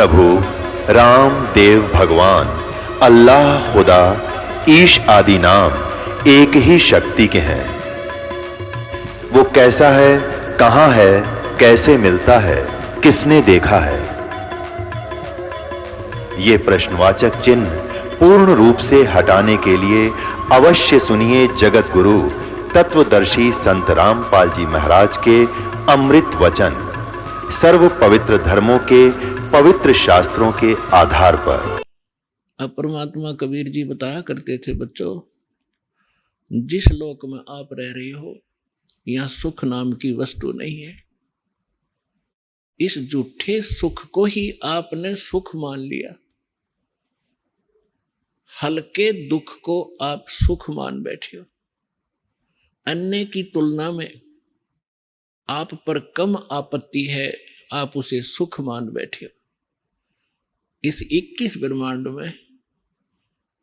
प्रभु राम देव भगवान अल्लाह खुदा ईश आदि नाम एक ही शक्ति के हैं। वो कैसा है, कहां है, कैसे मिलता है, किसने देखा है? ये प्रश्नवाचक चिन्ह पूर्ण रूप से हटाने के लिए अवश्य सुनिए जगत गुरु तत्वदर्शी संत रामपाल जी महाराज के अमृत वचन, सर्व पवित्र धर्मों के पवित्र शास्त्रों के आधार पर। अब परमात्मा कबीर जी बताया करते थे, बच्चों, जिस लोक में आप रह रहे हो यहां सुख नाम की वस्तु नहीं है। इस झूठे सुख को ही आपने सुख मान लिया। हल्के दुख को आप सुख मान बैठे हो। अन्य की तुलना में आप पर कम आपत्ति है, आप उसे सुख मान बैठे हो। इस 21 ब्रह्मांड में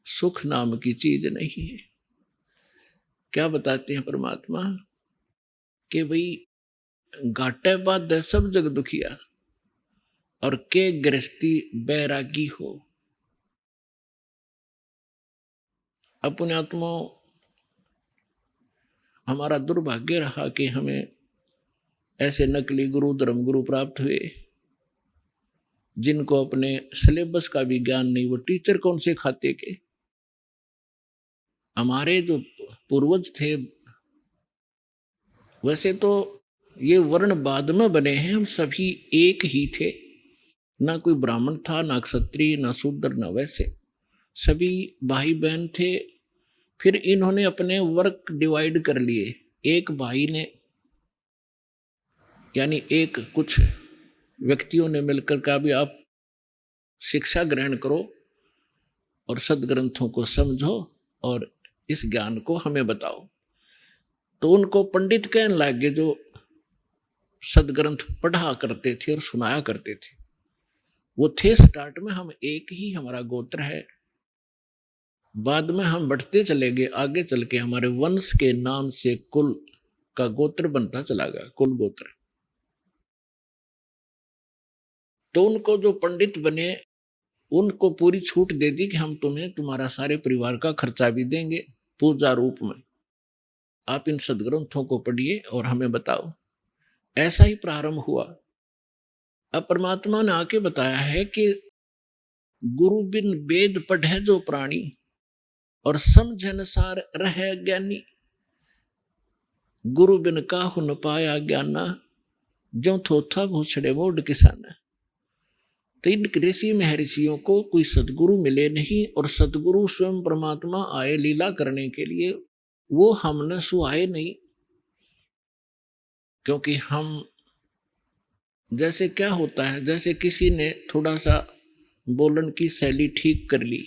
सुख नाम की चीज नहीं है। क्या बताते हैं परमात्मा कि भाई घाटे बाद सब जग दुखिया और के गृहस्थी बैरागी हो। अपने आत्मा हमारा दुर्भाग्य रहा कि हमें ऐसे नकली गुरु धर्म गुरु प्राप्त हुए जिनको अपने सिलेबस का भी ज्ञान नहीं। वो टीचर कौन से खाते के? हमारे जो पूर्वज थे, वैसे तो ये वर्ण बाद में बने हैं, हम सभी एक ही थे। ना कोई ब्राह्मण था, ना क्षत्रिय, ना शूद्र, ना वैसे, सभी भाई बहन थे। फिर इन्होंने अपने वर्क डिवाइड कर लिए। एक भाई ने, यानी एक कुछ व्यक्तियों ने मिलकर कहा भी आप शिक्षा ग्रहण करो और सदग्रंथों को समझो और इस ज्ञान को हमें बताओ। तो उनको पंडित कहने लगे जो सदग्रंथ पढ़ा करते थे और सुनाया करते थे। वो थे स्टार्ट में हम एक ही, हमारा गोत्र है। बाद में हम बढ़ते चले गए, आगे चल के हमारे वंश के नाम से कुल का गोत्र बनता चला गया, कुल गोत्र। तो उनको जो पंडित बने उनको पूरी छूट दे दी कि हम तुम्हें तुम्हारा सारे परिवार का खर्चा भी देंगे पूजा रूप में। आप इन सदग्रंथों को पढ़िए और हमें बताओ। ऐसा ही प्रारंभ हुआ। अब परमात्मा ने आके बताया है कि गुरु बिन वेद पढ़े जो प्राणी और समझन सार रहे ज्ञानी। गुरु बिन काहु न पाया ज्ञाना, जो थोथा भूछड़े मोड किसाना। तो इन ऋषि महर्षियों को कोई सदगुरु मिले नहीं और सदगुरु स्वयं परमात्मा आए लीला करने के लिए। वो हमने सुहाए नहीं, क्योंकि हम जैसे क्या होता है, जैसे किसी ने थोड़ा सा बोलन की शैली ठीक कर ली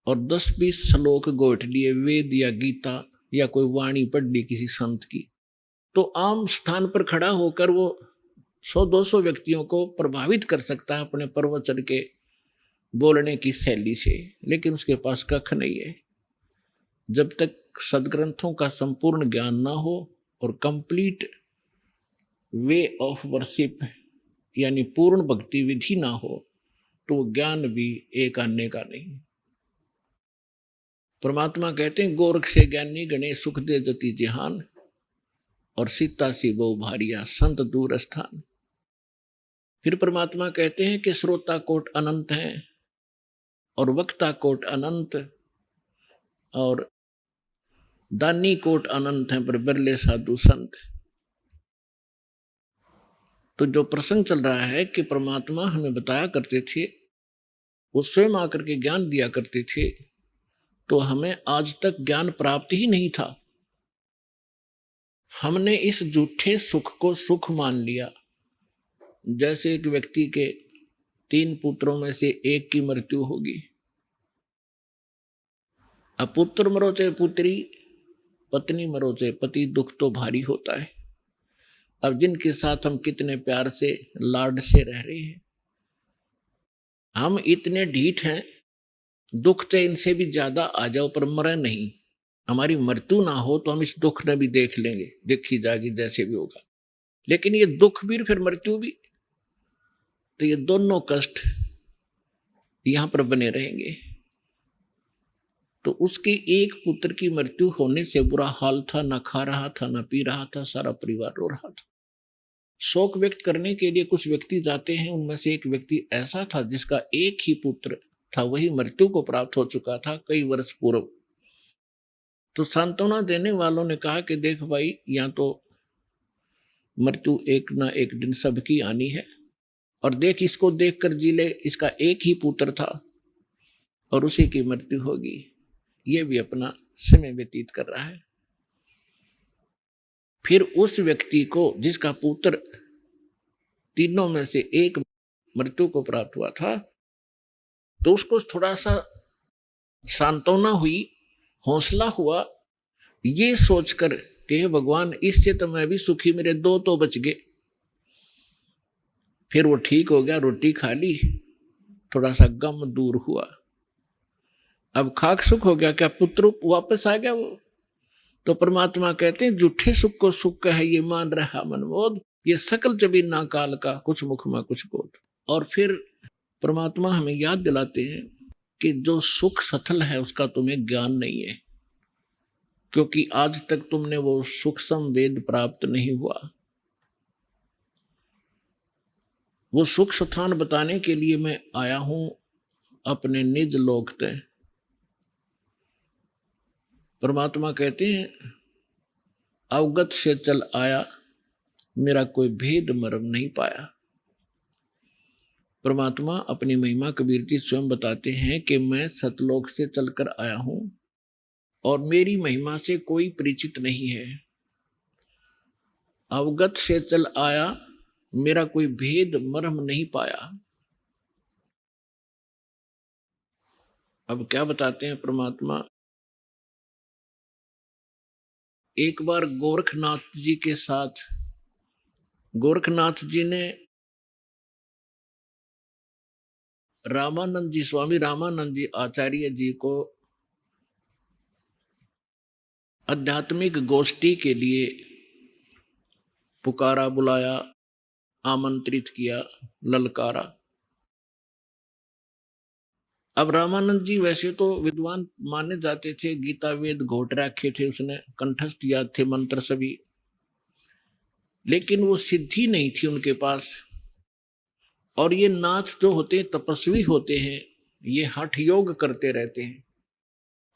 और 10-20 श्लोक गोठ लिए वेद या गीता या कोई वाणी पढ़ ली किसी संत की, तो आम स्थान पर खड़ा होकर वो 100-200 व्यक्तियों को प्रभावित कर सकता है अपने प्रवचन के बोलने की शैली से, लेकिन उसके पास कख नहीं है। जब तक सदग्रंथों का संपूर्ण ज्ञान ना हो और कंप्लीट वे ऑफ वर्शिप यानी पूर्ण भक्ति विधि ना हो, तो ज्ञान भी एक आने का नहीं। परमात्मा कहते हैं गोरख से ज्ञानी गणे सुख दे जति जहान और सीता सी बहु भारिया संत दूर स्थान। फिर परमात्मा कहते हैं कि श्रोता कोट अनंत हैं और वक्ता कोट अनंत और दानी कोट अनंत हैं, पर बिरले साधु संत। तो जो प्रसंग चल रहा है कि परमात्मा हमें बताया करते थे, वो स्वयं आकर के ज्ञान दिया करते थे, तो हमें आज तक ज्ञान प्राप्त ही नहीं था। हमने इस झूठे सुख को सुख मान लिया। जैसे एक व्यक्ति के 3 पुत्रों में से एक की मृत्यु होगी। अब पुत्र मरो चाहे पुत्री, पत्नी मरो चाहे पति, दुख तो भारी होता है। अब जिनके साथ हम कितने प्यार से लाड से रह रहे हैं, हम इतने ढीठ हैं, दुख चाहे इनसे भी ज्यादा आ जाओ पर मरे नहीं। हमारी मृत्यु ना हो तो हम इस दुख ने भी देख लेंगे, देखी जाएगी जैसे भी होगा। लेकिन ये दुख भी फिर मृत्यु भी, तो ये दोनों कष्ट यहां पर बने रहेंगे। तो उसके एक पुत्र की मृत्यु होने से बुरा हाल था, ना खा रहा था, ना पी रहा था, सारा परिवार रो रहा था। शोक व्यक्त करने के लिए कुछ व्यक्ति जाते हैं, उनमें से एक व्यक्ति ऐसा था जिसका एक ही पुत्र था, वही मृत्यु को प्राप्त हो चुका था कई वर्ष पूर्व। तो सांत्वना देने वालों ने कहा कि देख भाई, या तो मृत्यु एक ना एक दिन सबकी आनी है, और देख इसको देखकर जी ले, इसका एक ही पुत्र था और उसी की मृत्यु होगी, ये भी अपना समय व्यतीत कर रहा है। फिर उस व्यक्ति को जिसका पुत्र तीनों में से एक मृत्यु को प्राप्त हुआ था, तो उसको थोड़ा सा सांत्वना हुई, हौसला हुआ, ये सोचकर कि हे भगवान, इससे तो मैं भी सुखी, मेरे दो तो बच गए। फिर वो ठीक हो गया, रोटी खा ली, थोड़ा सा गम दूर हुआ। अब खाक सुख हो गया, क्या पुत्र वापस आ गया वो? तो परमात्मा कहते हैं झूठे सुख को सुख कहे, ये मान रहा मनमोद, ये सकल जबीना काल का, कुछ मुख में कुछ बोध। और फिर परमात्मा हमें याद दिलाते हैं कि जो सुख सथल है उसका तुम्हें ज्ञान नहीं है, क्योंकि आज तक तुमने वो सूक्ष्म वेद प्राप्त नहीं हुआ। वो सुख स्थान बताने के लिए मैं आया हूं अपने निज लोक तय। परमात्मा कहते हैं अवगत से चल आया, मेरा कोई भेद मर्म नहीं पाया। परमात्मा अपनी महिमा कबीर जी स्वयं बताते हैं कि मैं सतलोक से चलकर आया हूं और मेरी महिमा से कोई परिचित नहीं है। अवगत से चल आया, मेरा कोई भेद मर्म नहीं पाया। अब क्या बताते हैं परमात्मा? एक बार गोरखनाथ जी के साथ, गोरखनाथ जी ने रामानंद जी, स्वामी रामानंद जी आचार्य जी को आध्यात्मिक गोष्ठी के लिए पुकारा, बुलाया, आमंत्रित किया, ललकारा। अब रामानंद जी वैसे तो विद्वान माने जाते थे, गीता वेद घोट रखे थे उसने, कंठस्थ याद थे मंत्र सभी, लेकिन वो सिद्धि नहीं थी उनके पास। और ये नाथ जो होते हैं, तपस्वी होते हैं, ये हठ योग करते रहते हैं।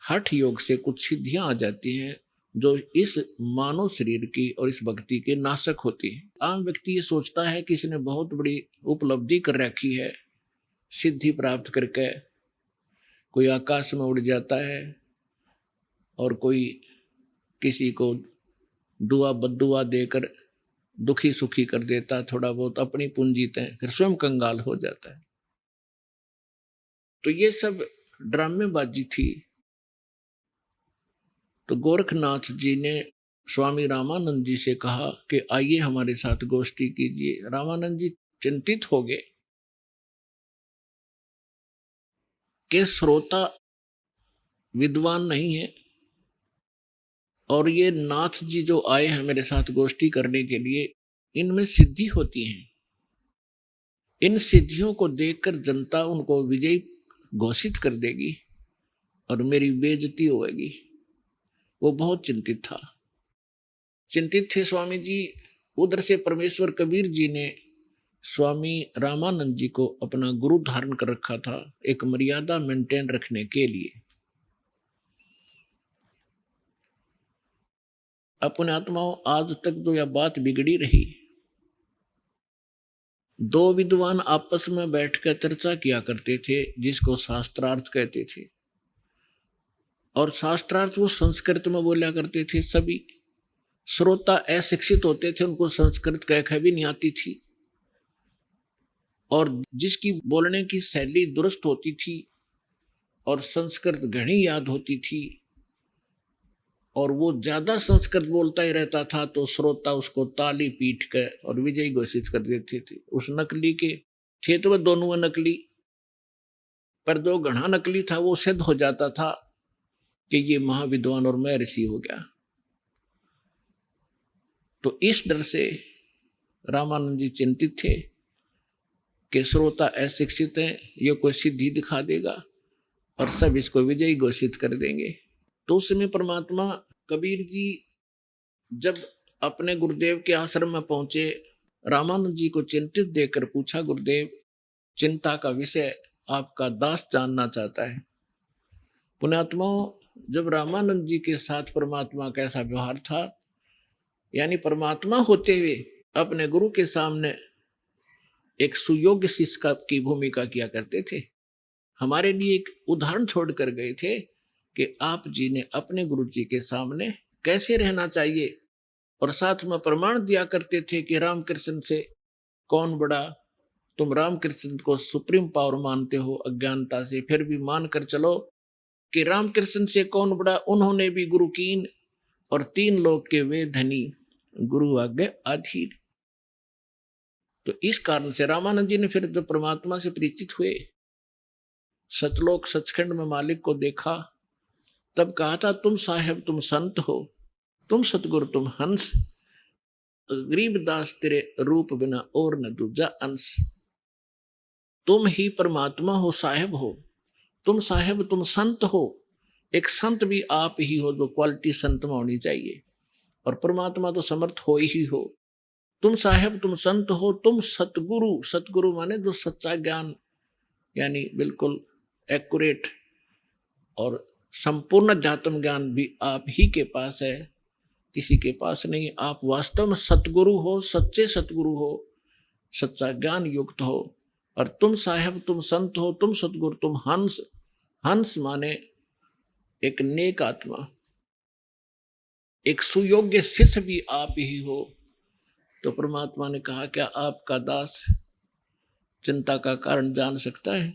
हठ योग से कुछ सिद्धियां आ जाती हैं जो इस मानव शरीर की और इस भक्ति के नाशक होती है। आम व्यक्ति ये सोचता है कि इसने बहुत बड़ी उपलब्धि कर रखी है, सिद्धि प्राप्त करके कोई आकाश में उड़ जाता है और कोई किसी को दुआ बद्दुआ देकर दुखी सुखी कर देता, थोड़ा बहुत अपनी पूंजी तय, फिर स्वयं कंगाल हो जाता है। तो ये सब ड्रामेबाजी थी। तो गोरखनाथ जी ने स्वामी रामानंद जी से कहा कि आइए हमारे साथ गोष्ठी कीजिए। रामानंद जी चिंतित हो गए कि श्रोता विद्वान नहीं है और ये नाथ जी जो आए हैं मेरे साथ गोष्ठी करने के लिए, इनमें सिद्धि होती है। इन सिद्धियों को देखकर जनता उनको विजयी घोषित कर देगी और मेरी बेइज्जती होगी। वो बहुत चिंतित था, चिंतित थे स्वामी जी। उधर से परमेश्वर कबीर जी ने स्वामी रामानंद जी को अपना गुरु धारण कर रखा था, एक मर्यादा मेंटेन रखने के लिए। अपने आत्माओं, आज तक जो यह बात बिगड़ी रही, दो विद्वान आपस में बैठकर चर्चा किया करते थे जिसको शास्त्रार्थ कहते थे, और शास्त्रार्थ वो संस्कृत में बोला करते थे। सभी श्रोता अशिक्षित होते थे, उनको संस्कृत कह भी नहीं आती थी, और जिसकी बोलने की शैली दुरुस्त होती थी और संस्कृत घनी याद होती थी और वो ज्यादा संस्कृत बोलता ही रहता था, तो श्रोता उसको ताली पीट कर और विजयी घोषित कर देते थे। उस नकली के थे तो वह दोनों नकली, पर जो घना नकली था वो सिद्ध हो जाता था कि ये महाविद्वान और मैं ऋषि हो गया। तो इस डर से रामानंद जी चिंतित थे कि श्रोता अशिक्षित हैं, ये कोई सिद्धि दिखा देगा और सब इसको विजयी घोषित कर देंगे। तो उस समय परमात्मा कबीर जी जब अपने गुरुदेव के आश्रम में पहुंचे, रामानंद जी को चिंतित देखकर पूछा, गुरुदेव चिंता का विषय आपका दास जानना चाहता है। पुण्यात्माओं, जब रामानंद जी के साथ परमात्मा का ऐसा व्यवहार था, यानी परमात्मा होते हुए अपने गुरु के सामने एक सुयोग्य शिष्य की भूमिका किया करते थे। हमारे लिए एक उदाहरण छोड़कर गए थे कि आप जी ने अपने गुरु जी के सामने कैसे रहना चाहिए, और साथ में प्रमाण दिया करते थे कि रामकृष्ण से कौन बड़ा। तुम रामकृष्ण को सुप्रीम पावर मानते हो अज्ञानता से, फिर भी मान कर चलो कि रामकृष्ण से कौन बड़ा, उन्होंने भी गुरु कीन और 3 लोक के वे धनी, गुरु आज्ञा अधीर। तो इस कारण से रामानंद जी ने फिर जब परमात्मा से परिचित हुए, सतलोक सचखंड में मालिक को देखा, तब कहा था, तुम साहेब तुम संत हो, तुम सतगुरु तुम हंस, गरीबदास तेरे रूप बिना और न दूजा अंश। तुम ही परमात्मा हो, साहेब हो, तुम साहेब तुम संत हो। एक संत भी आप ही हो, जो क्वालिटी संत में होनी चाहिए, और परमात्मा तो समर्थ हो ही हो। तुम साहेब तुम संत हो, तुम सतगुरु, सतगुरु माने जो सच्चा ज्ञान, यानी बिल्कुल एक्यूरेट और संपूर्ण अध्यात्म ज्ञान भी आप ही के पास है, किसी के पास नहीं। आप वास्तव में सतगुरु हो, सच्चे सतगुरु हो, सच्चा ज्ञान युक्त हो। और तुम साहेब तुम संत हो, तुम सतगुरु तुम हंस। हंस माने एक नेक आत्मा, एक सुयोग्य शिष्य भी आप ही हो। तो परमात्मा ने कहा, क्या आपका दास चिंता का कारण जान सकता है?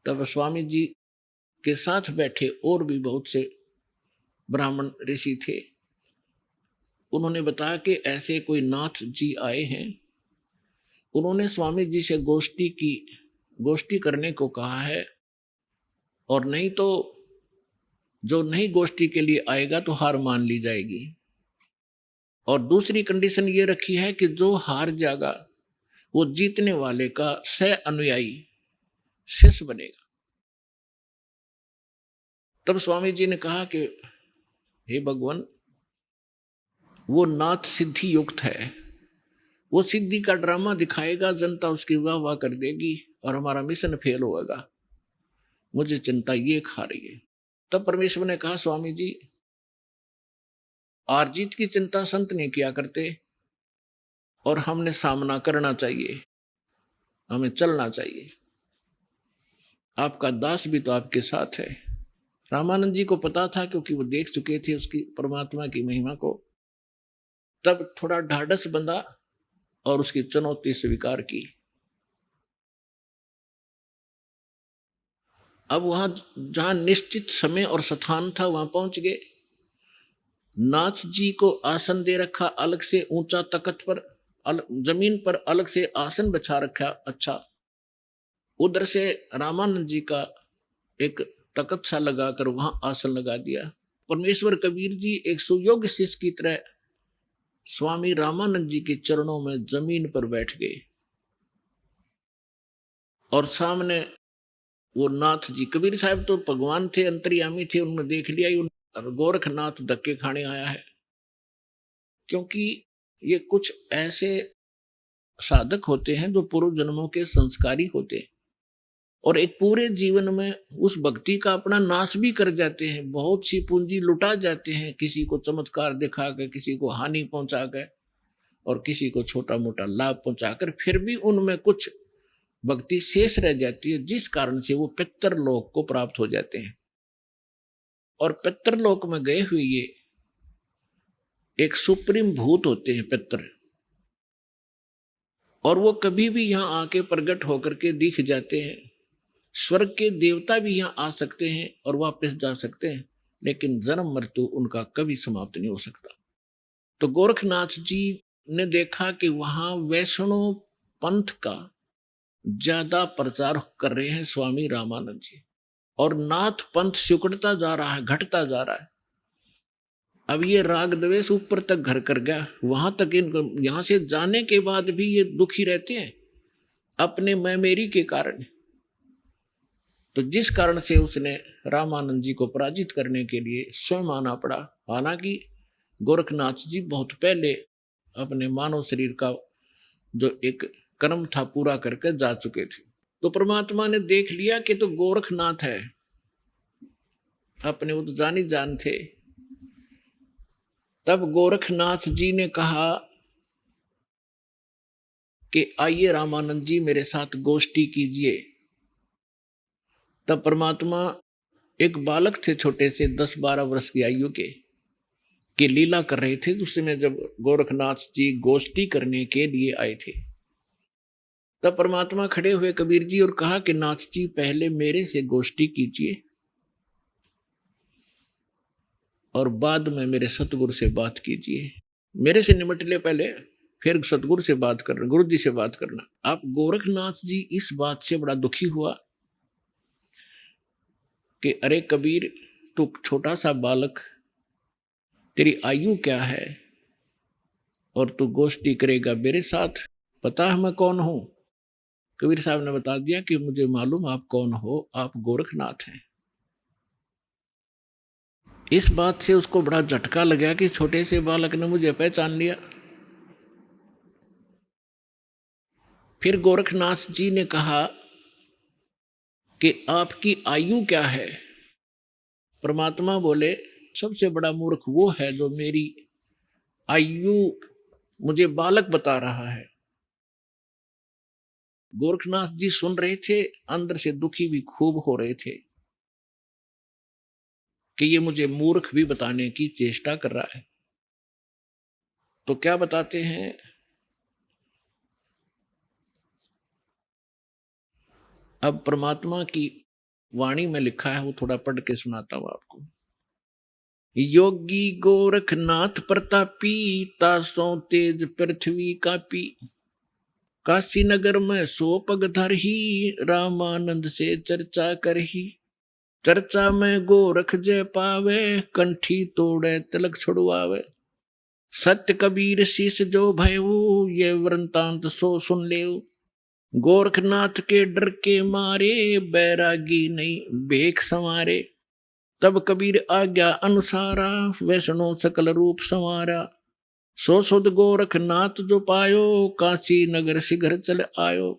तब स्वामी जी के साथ बैठे और भी बहुत से ब्राह्मण ऋषि थे। उन्होंने बताया कि ऐसे कोई नाथ जी आए हैं, उन्होंने स्वामी जी से गोष्ठी करने को कहा है, और नहीं तो जो नहीं गोष्ठी के लिए आएगा तो हार मान ली जाएगी। और दूसरी कंडीशन ये रखी है कि जो हार जाएगा वो जीतने वाले का सह अनुयायी शिष्य बनेगा। तब स्वामी जी ने कहा कि हे भगवान, वो नाथ सिद्धि युक्त है, वो सिद्धि का ड्रामा दिखाएगा, जनता उसकी वाह वाह कर देगी और हमारा मिशन फेल होगा। मुझे चिंता ये खा रही है। तब परमेश्वर ने कहा, स्वामी जी हार जीत की चिंता संत नहीं किया करते, और हमने सामना करना चाहिए, हमें चलना चाहिए। आपका दास भी तो आपके साथ है। रामानंद जी को पता था, क्योंकि वो देख चुके थे उसकी परमात्मा की महिमा को। तब थोड़ा ढाढ़स बंधा और उसकी चुनौती स्वीकार की। अब वहां जहां निश्चित समय और स्थान था वहां पहुंच गए। नाथ जी को आसन दे रखा अलग से, ऊंचा तख्त पर, जमीन पर अलग से आसन बिछा रखा। अच्छा, उधर से रामानंद जी का एक तख्त सा लगाकर वहां आसन लगा दिया। परमेश्वर कबीर जी एक सुयोग्य शिष्य की तरह स्वामी रामानंद जी के चरणों में जमीन पर बैठ गए, और सामने वो नाथ जी, कबीर साहब तो भगवान थे, अंतर्यामी थे, उन्होंने देख लिया गोरखनाथ धक्के खाने आया है। क्योंकि ये कुछ ऐसे साधक होते हैं जो पूर्व जन्मों के संस्कारी होते हैं, और एक पूरे जीवन में उस भक्ति का अपना नाश भी कर जाते हैं। बहुत सी पूंजी लुटा जाते हैं, किसी को चमत्कार दिखाकर, किसी को हानि पहुंचाकर, और किसी को छोटा मोटा लाभ पहुंचाकर, फिर भी उनमें कुछ भक्ति शेष रह जाती है, जिस कारण से वो पितरलोक को प्राप्त हो जाते हैं। और पितरलोक में गए हुए ये एक सुप्रीम भूत होते हैं पितर, और वो कभी भी यहां आके प्रकट होकर के दिख जाते हैं। स्वर्ग के देवता भी यहां आ सकते हैं और वापस जा सकते हैं, लेकिन जन्म मृत्यु उनका कभी समाप्त नहीं हो सकता। तो गोरखनाथ जी ने देखा कि वहां वैष्णव पंथ का ज्यादा प्रचार कर रहे हैं स्वामी रामानंद जी, और नाथ पंथ सिकुड़ता जा रहा है, घटता जा रहा है। अब ये राग द्वेष ऊपर तक घर कर गया, वहां तक इनको यहां से जाने के बाद भी ये दुखी रहते हैं अपने मैं मेरी के कारण। तो जिस कारण से उसने रामानंद जी को पराजित करने के लिए स्वयं आना पड़ा। हालांकि गोरखनाथ जी बहुत पहले अपने मानव शरीर का जो एक कर्म था पूरा करके जा चुके थे। तो परमात्मा ने देख लिया कि तो गोरखनाथ है, अपने वो तो जानी जान थे। तब गोरखनाथ जी ने कहा कि आइए रामानंद जी मेरे साथ गोष्ठी कीजिए। तब परमात्मा एक बालक थे छोटे से 10-12 वर्ष की आयु के लीला कर रहे थे। उसमें जब गोरखनाथ जी गोष्ठी करने के लिए आए थे तब परमात्मा खड़े हुए कबीर जी और कहा कि नाथ जी पहले मेरे से गोष्ठी कीजिए और बाद में मेरे सतगुरु से बात कीजिए। मेरे से निमट ले पहले, फिर सतगुरु से बात करना, गुरु जी से बात करना। आप गोरखनाथ जी इस बात से बड़ा दुखी हुआ कि अरे कबीर, तू छोटा सा बालक, तेरी आयु क्या है और तू गोष्ठी करेगा मेरे साथ? पता है मैं कौन हूं? कबीर साहब ने बता दिया कि मुझे मालूम आप कौन हो, आप गोरखनाथ हैं। इस बात से उसको बड़ा झटका लगा कि छोटे से बालक ने मुझे पहचान लिया। फिर गोरखनाथ जी ने कहा कि आपकी आयु क्या है? परमात्मा बोले सबसे बड़ा मूर्ख वो है जो मेरी आयु मुझे बालक बता रहा है। गोरखनाथ जी सुन रहे थे, अंदर से दुखी भी खूब हो रहे थे कि ये मुझे मूर्ख भी बताने की चेष्टा कर रहा है। तो क्या बताते हैं, अब परमात्मा की वाणी में लिखा है, वो थोड़ा पढ़ के सुनाता हूं आपको। योगी गोरखनाथ प्रतापी, तासों तेज पृथ्वी कापी, काशी नगर में सो पग धरही, रामानंद से चर्चा करही। चर्चा में गोरख जय पावे, कंठी तोड़े तिलक छुड़वावे। सत्य कबीर शीश जो भयऊ, ये वृंतांत सो सुन लेऊ। गोरखनाथ के डर के मारे, बैरागी नहीं बेख संवारे। तब कबीर आज्ञा अनुसारा, वैष्णो सकल रूप संवारा। सो सुध गोरखनाथ जो पायो, काशी नगर शीघ्र चल आयो।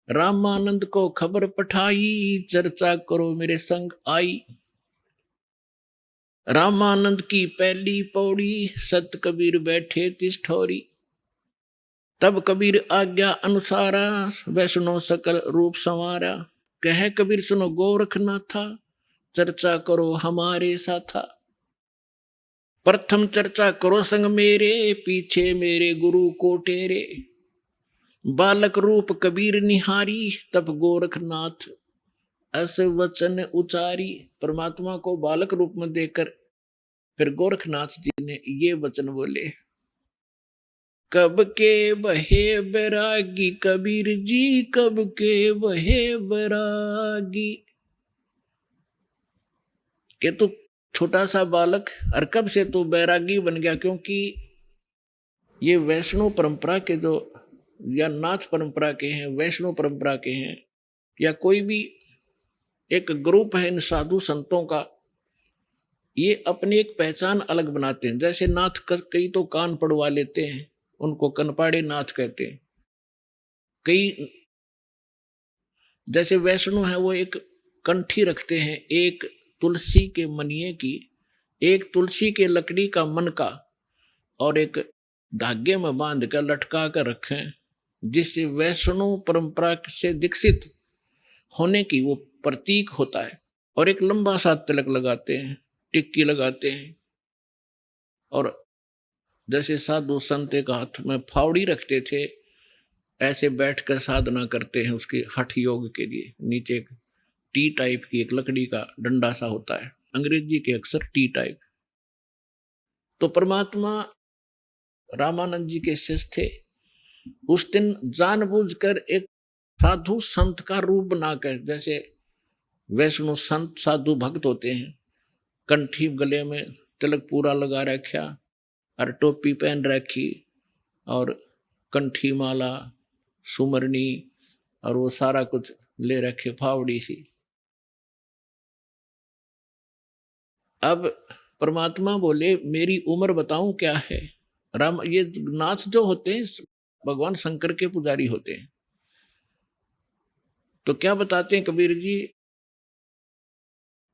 रामानंद को खबर पठाई, चर्चा करो मेरे संग आई। रामानंद की पहली पौड़ी, सत कबीर बैठे तिस ठौरी। तब कबीर आज्ञा अनुसारा, वैष्णो सकल रूप संवारा। कह कबीर सुनो गोरखनाथा, चर्चा करो हमारे साथा। प्रथम चर्चा करो संग मेरे, पीछे मेरे गुरु को टेरे। बालक रूप कबीर निहारी, तब गोरखनाथ अस वचन उचारी। परमात्मा को बालक रूप में देखकर फिर गोरखनाथ जी ने ये वचन बोले, कब के बहे बैरागी कबीर जी, कब के बहे बैरागी। कि तू छोटा सा बालक और कब से तू बैरागी बन गया? क्योंकि ये वैष्णव परंपरा के जो या नाथ परंपरा के हैं, वैष्णव परंपरा के हैं, या कोई भी एक ग्रुप है इन साधु संतों का, ये अपनी एक पहचान अलग बनाते हैं। जैसे नाथ कई तो कान पड़वा लेते हैं, उनको कनपाड़े नाथ कहते हैं। कई जैसे वैष्णव है वो एक कंठी रखते हैं, एक तुलसी के मनिये की, एक तुलसी के लकड़ी का मन का, और एक धागे में बांध कर लटका कर रखें, जिससे वैष्णव परंपरा से दीक्षित होने की वो प्रतीक होता है। और एक लंबा सा तिलक लगाते हैं, टिक्की लगाते हैं। और जैसे साधु संत एक हाथ में फावड़ी रखते थे, ऐसे बैठकर साधना करते हैं उसके हठ योग के लिए। नीचे एक टी टाइप की एक लकड़ी का डंडा सा होता है, अंग्रेजी के अक्षर टी टाइप। तो परमात्मा रामानंद जी के शिष्य थे। उस दिन जानबूझकर एक साधु संत का रूप बनाकर, जैसे वैष्णव संत साधु भक्त होते हैं, कंठी गले में तिलक पूरा लगा रखा और टोपी पहन रखी और कंठी माला सुमरनी और वो सारा कुछ ले रखे, फावड़ी सी। अब परमात्मा बोले मेरी उम्र बताऊं क्या है। राम, ये नाथ जो होते हैं भगवान शंकर के पुजारी होते हैं, तो क्या बताते हैं कबीर जी,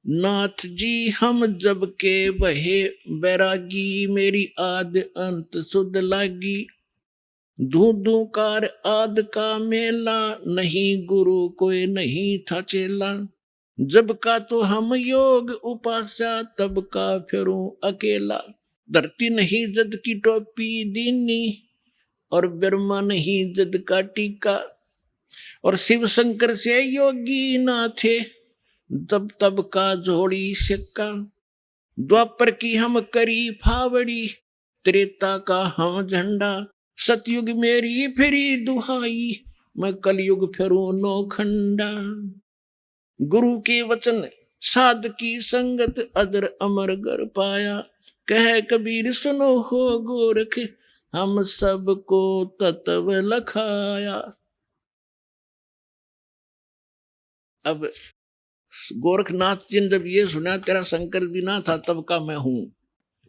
नाथ जी हम जब के बहे बैरागी, मेरी आद अंत सुध लागी, धू धू कार आद का मेला, नहीं गुरु कोई नहीं था चेला, जब का तो हम योग उपास्या, तब का फिरूं अकेला, धरती नहीं जद की टोपी दीनी, और ब्रह्मा नहीं जद का टीका, और शिव शंकर से योगी ना थे, तब तब का जोड़ी सिक्का, द्वापर की हम करी फावड़ी, त्रेता का हम झंडा, सतयुग मेरी फिरी दुहाई, मैं कलयुग फिरूं नौखंडा, गुरु के वचन साध की संगत, अदर अमर गर पाया, कह कबीर सुनो हो गोरख, हम सबको तत्व लखाया। अब गोरखनाथ जी ने जब ये सुना तेरा शंकर भी ना था तब का मैं हूं,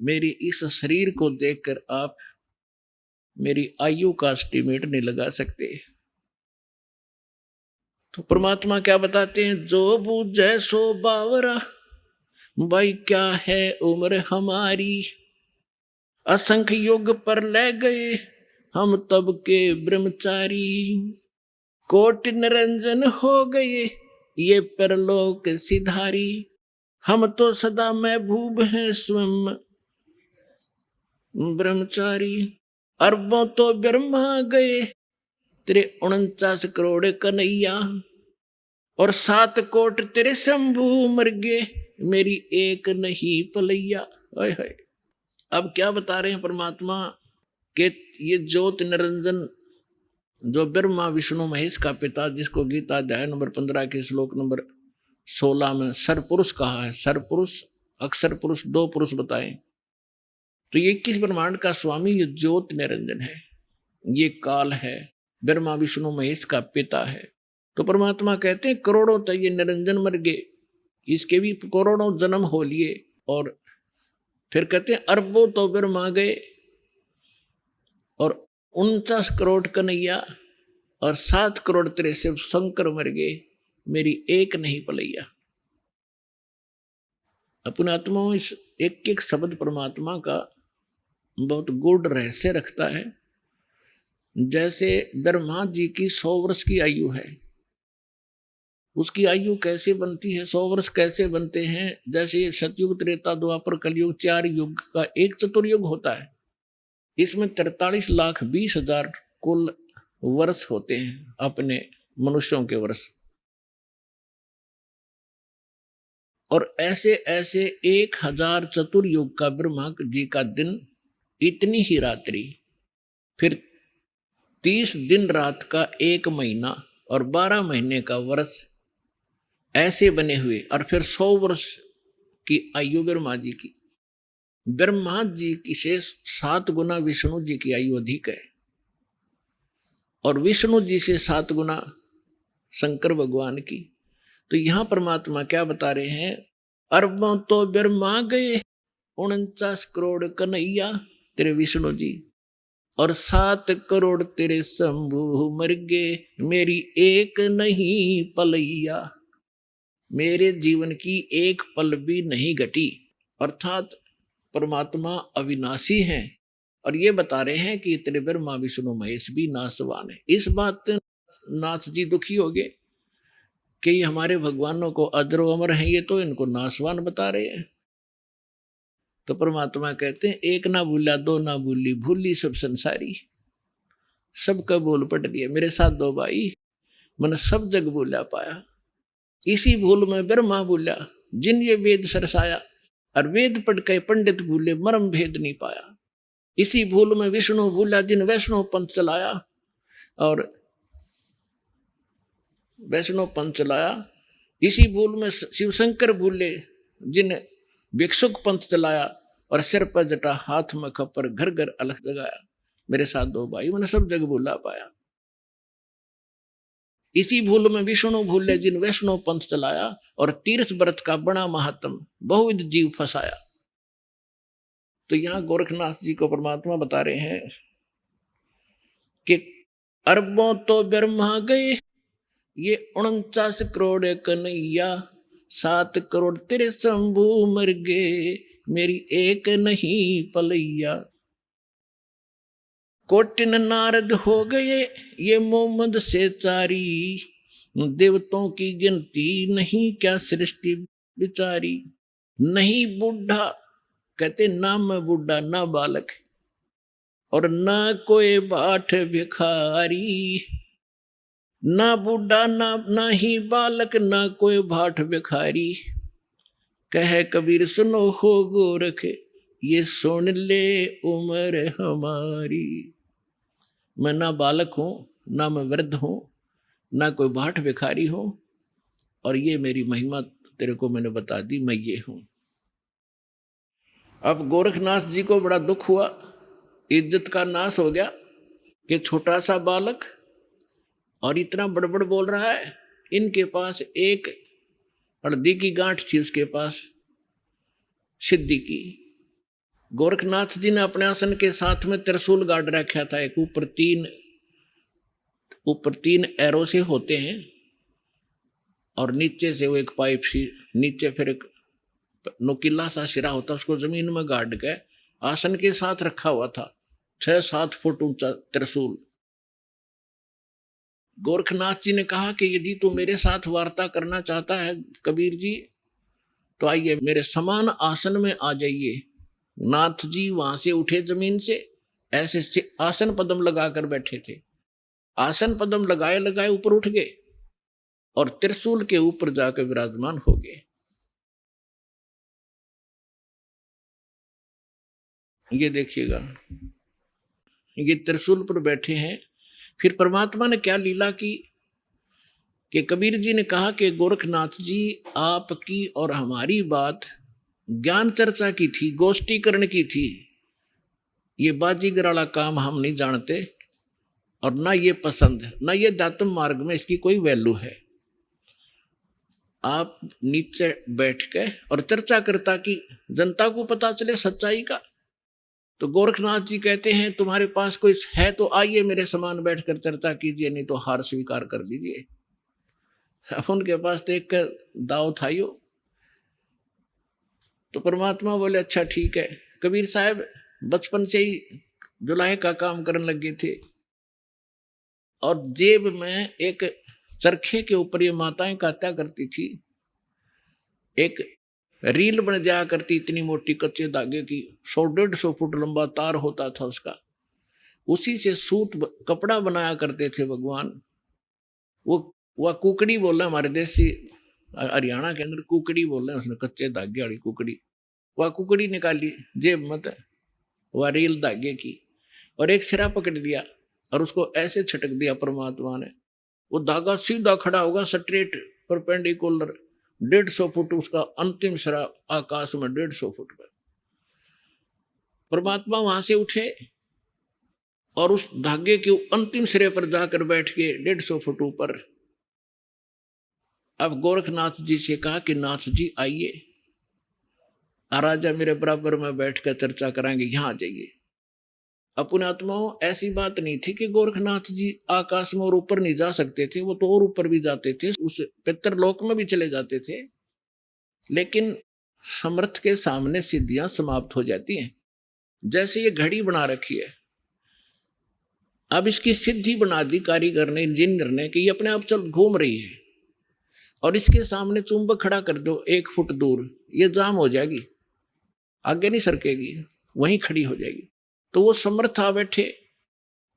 मेरी इस शरीर को देखकर आप मेरी आयु का एस्टिमेट नहीं लगा सकते। तो परमात्मा क्या बताते हैं, जो बूझे सो बावरा, भाई क्या है उम्र हमारी, असंख्य युग पर ले गए हम तब के ब्रह्मचारी, कोट निरंजन हो गए ये परलोक सिधारी, हम तो सदा महबूब हैं स्वयं ब्रह्मचारी, अरबों तो ब्रह्मा गए तेरे 49 करोड़ कन्हैया, और 7 कोट तेरे शंभू मर गए, मेरी एक नहीं पलैया। हाय हाय। अब क्या बता रहे हैं परमात्मा के, ये ज्योत निरंजन जो ब्रह्मा विष्णु महेश का पिता, जिसको गीता अध्याय नंबर 15 के श्लोक नंबर 16 में सरपुरुष कहा है, सरपुरुष अक्षर पुरुष 2 पुरुष बताए, तो ये 21 ब्रह्मांड का स्वामी ये ज्योत निरंजन है, ये काल है, ब्रह्मा विष्णु महेश का पिता है। तो परमात्मा कहते हैं करोड़ों तो ये निरंजन मर गए, इसके भी करोड़ों जन्म हो लिए, और फिर कहते हैं अरबों तो ब्रह्मा गए, और 49 करोड़ कन्हैया, और 7 करोड़ तेरे शिव शंकर मर गए, मेरी एक नहीं पलैया। अपने आत्मा इस एक एक शब्द परमात्मा का बहुत गूढ़ रहस्य रखता है। जैसे ब्रह्मा जी की 100 वर्ष की आयु है, उसकी आयु कैसे बनती है, 100 वर्ष कैसे बनते हैं, जैसे सतयुग त्रेता द्वापर कलयुग 4 युग का एक चतुर्युग होता है, इसमें 43,20,000 कुल वर्ष होते हैं अपने मनुष्यों के वर्ष, और ऐसे ऐसे 1000 चतुर्युग का ब्रह्मा जी का दिन, इतनी ही रात्रि, फिर 30 दिन रात का 1 महीना और 12 महीने का वर्ष, ऐसे बने हुए, और फिर 100 वर्ष की आयु ब्रह्मा जी की। ब्रह्मा जी की से 7 गुना विष्णु जी की आयु अधिक है, और विष्णु जी से 7 गुना शंकर भगवान की। तो यहां परमात्मा क्या बता रहे हैं, अरबों तो ब्रह्मा गए 49 करोड़ कन्हैया तेरे विष्णु जी, और 7 करोड़ तेरे शंभु मर गए, मेरी एक नहीं पलैया, मेरे जीवन की एक पल भी नहीं घटी। अर्थात परमात्मा अविनाशी हैं, और ये बता रहे हैं कि तेरे ब्रह्मा विष्णु महेश भी नाशवान है। इस बात नाथ जी दुखी हो गए कि ये हमारे भगवानों को अजर अमर है, ये तो इनको नाशवान बता रहे हैं। तो परमात्मा कहते हैं एक ना भूला दो ना भूली, भूली सब संसारी, सबका बोल पट दिया, मेरे साथ 2 भाई मन सब जग भूला पाया, इसी भूल में ब्रह्मा भूला जिन ये वेद सरसाया, और वेद पढ़ के पंडित भूले मर्म भेद नहीं पाया, इसी भूल में विष्णु भूला जिन वैष्णव पंथ चलाया, और वैष्णव पंथ चलाया, इसी भूल में शिव शंकर भूले जिन भिक्षुक पंथ चलाया, और सिर पर जटा, हाथ में खप्पर, घर घर अलग जगाया। मेरे साथ 2 भाई, मैंने सब जगह भूला पाया। इसी भूल में विष्णु भूले जिन वैष्णव पंथ चलाया, और तीर्थ व्रत का बड़ा महात्म बहुविध जीव फंसाया। तो यहां गोरखनाथ जी को परमात्मा बता रहे हैं कि अरबों तो ब्रह्मा गए, ये 49 करोड़ कन्हैया, 7 करोड़ तेरे शंभू मर गए, मेरी एक नहीं पलैया। कोटिन नारद हो गए, ये मोहम्मद से चारी, देवताओं की गिनती नहीं क्या सृष्टि बिचारी। नहीं बूढ़ा, कहते ना मैं बूढ़ा ना बालक, और ना कोई बाट भिखारी। ना बूढ़ा ना ही बालक, ना कोई बाट भिखारी। कहे कबीर सुनो हो गोरख, ये सुन ले उम्र हमारी। मैं ना बालक हूं, ना मैं वृद्ध हूं, ना कोई बाट भिखारी हूं, और ये मेरी महिमा तेरे को मैंने बता दी, मैं ये हूं। अब गोरखनाथ जी को बड़ा दुख हुआ, इज्जत का नाश हो गया कि छोटा सा बालक और इतना बड़बड़ बोल रहा है। इनके पास एक हल्दी की गांठ थी, उसके पास सिद्धि की। गोरखनाथ जी ने अपने आसन के साथ में त्रिशूल गाड़ रखा था। एक ऊपर तीन एरो से होते हैं, और नीचे से वो एक पाइप सी, नीचे फिर एक नुकीला सा सिरा होता, उसको जमीन में गाड़ के आसन के साथ रखा हुआ था। 6-7 फुट ऊंचा त्रिशूल। गोरखनाथ जी ने कहा कि यदि तू मेरे साथ वार्ता करना चाहता है कबीर जी, तो आइए मेरे समान आसन में आ जाइए। नाथ जी वहां से उठे जमीन से, ऐसे आसन पदम लगाकर बैठे थे। आसन पदम लगाए लगाए ऊपर उठ गए और त्रिशूल के ऊपर जाकर विराजमान हो गए। ये देखिएगा, ये त्रिशूल पर बैठे हैं। फिर परमात्मा ने क्या लीला की कि कबीर जी ने कहा कि गोरखनाथ जी, आपकी और हमारी बात ज्ञान चर्चा की थी, गोष्ठीकरण की थी। ये बाजीगर वाला काम हम नहीं जानते, और ना ये पसंद, ना ये दातम मार्ग में इसकी कोई वैल्यू है। आप नीचे बैठ के और चर्चा करता कि जनता को पता चले सच्चाई का। तो गोरखनाथ जी कहते हैं तुम्हारे पास कोई है तो आइए मेरे समान बैठकर चर्चा कीजिए, नहीं तो हार स्वीकार कर लीजिए। अब उनके पास तो एक दाव था यो। तो परमात्मा बोले अच्छा ठीक है। कबीर साहब बचपन से ही जुलाहे का काम करने लगे थे, और जेब में एक चरखे के ऊपर ये माताएं काटा करती थी। एक रील बन जाया करती इतनी मोटी कच्चे धागे की, 100-150 फुट लंबा तार होता था उसका। उसी से सूट कपड़ा बनाया करते थे भगवान। वह कुकड़ी बोल रहे हमारे देसी हरियाणा के अंदर कुकड़ी बोल रहे हैं, उसने कच्चे धागे वाली कुकड़ी। वह कुकड़ी निकाली जेब मत, वह रील धागे की, और एक सिरा पकड़ लिया और उसको ऐसे छटक दिया परमात्मा ने। वो धागा सीधा खड़ा होगा, स्ट्रेट परपेंडिकुलर, 150 फुट उसका अंतिम सिरा आकाश में, 150 फुट पर। परमात्मा वहां से उठे और उस धागे के अंतिम सिरे पर जाकर बैठ के 150 फुट ऊपर। अब गोरखनाथ जी से कहा कि नाथ जी आइए, राजा मेरे बराबर में बैठकर चर्चा कराएंगे, यहां जाइए। अपने आत्माओं ऐसी बात नहीं थी कि गोरखनाथ जी आकाश में और ऊपर नहीं जा सकते थे, वो तो और ऊपर भी जाते थे, उस पितरलोक में भी चले जाते थे। लेकिन समर्थ के सामने सिद्धियां समाप्त हो जाती हैं। जैसे ये घड़ी बना रखी है, अब इसकी सिद्धि बना दी कारीगर ने, इंजीनियर ने, कि ये अपने आप चल घूम रही है, और इसके सामने चुंबक खड़ा कर दो 1 फुट दूर, ये जाम हो जाएगी, आगे नहीं सरकेगी, वहीं खड़ी हो जाएगी। तो वो समर्थ आ बैठे,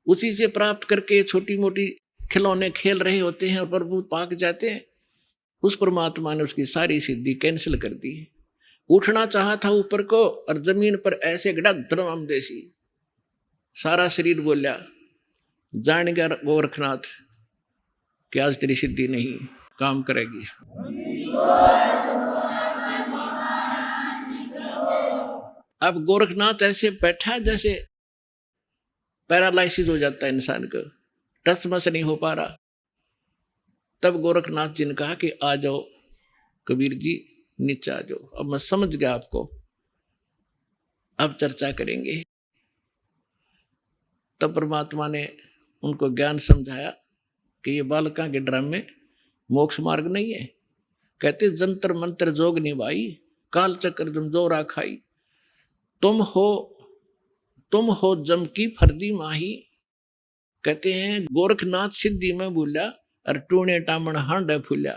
उसी से प्राप्त करके छोटी मोटी खिलौने खेल रहे होते हैं और प्रभु पाक जाते हैं। उस परमात्मा ने उसकी सारी सिद्धि कैंसिल कर दी। उठना चाहा था ऊपर को, और जमीन पर ऐसे गड़ा धर्म देसी, सारा शरीर बोलिया, जान गया गोरखनाथ कि आज तेरी सिद्धि नहीं काम करेगी। अब गोरखनाथ ऐसे बैठा है जैसे पैरालाइसिस हो जाता है इंसान को, टस मस नहीं हो पा रहा। तब गोरखनाथ जी ने कहा कि आ जाओ कबीर जी, नीचे आ जाओ, अब मैं समझ गया आपको, अब चर्चा करेंगे। तब परमात्मा ने उनको ज्ञान समझाया कि ये बालका के ड्रामे मोक्ष मार्ग नहीं है। कहते जंतर मंत्र जोग निभाई, काल चक्र जम जोरा खाई, तुम हो जम की फर्दी माही। कहते हैं गोरखनाथ सिद्धि में भूला और टूणे टामण हांड फूला,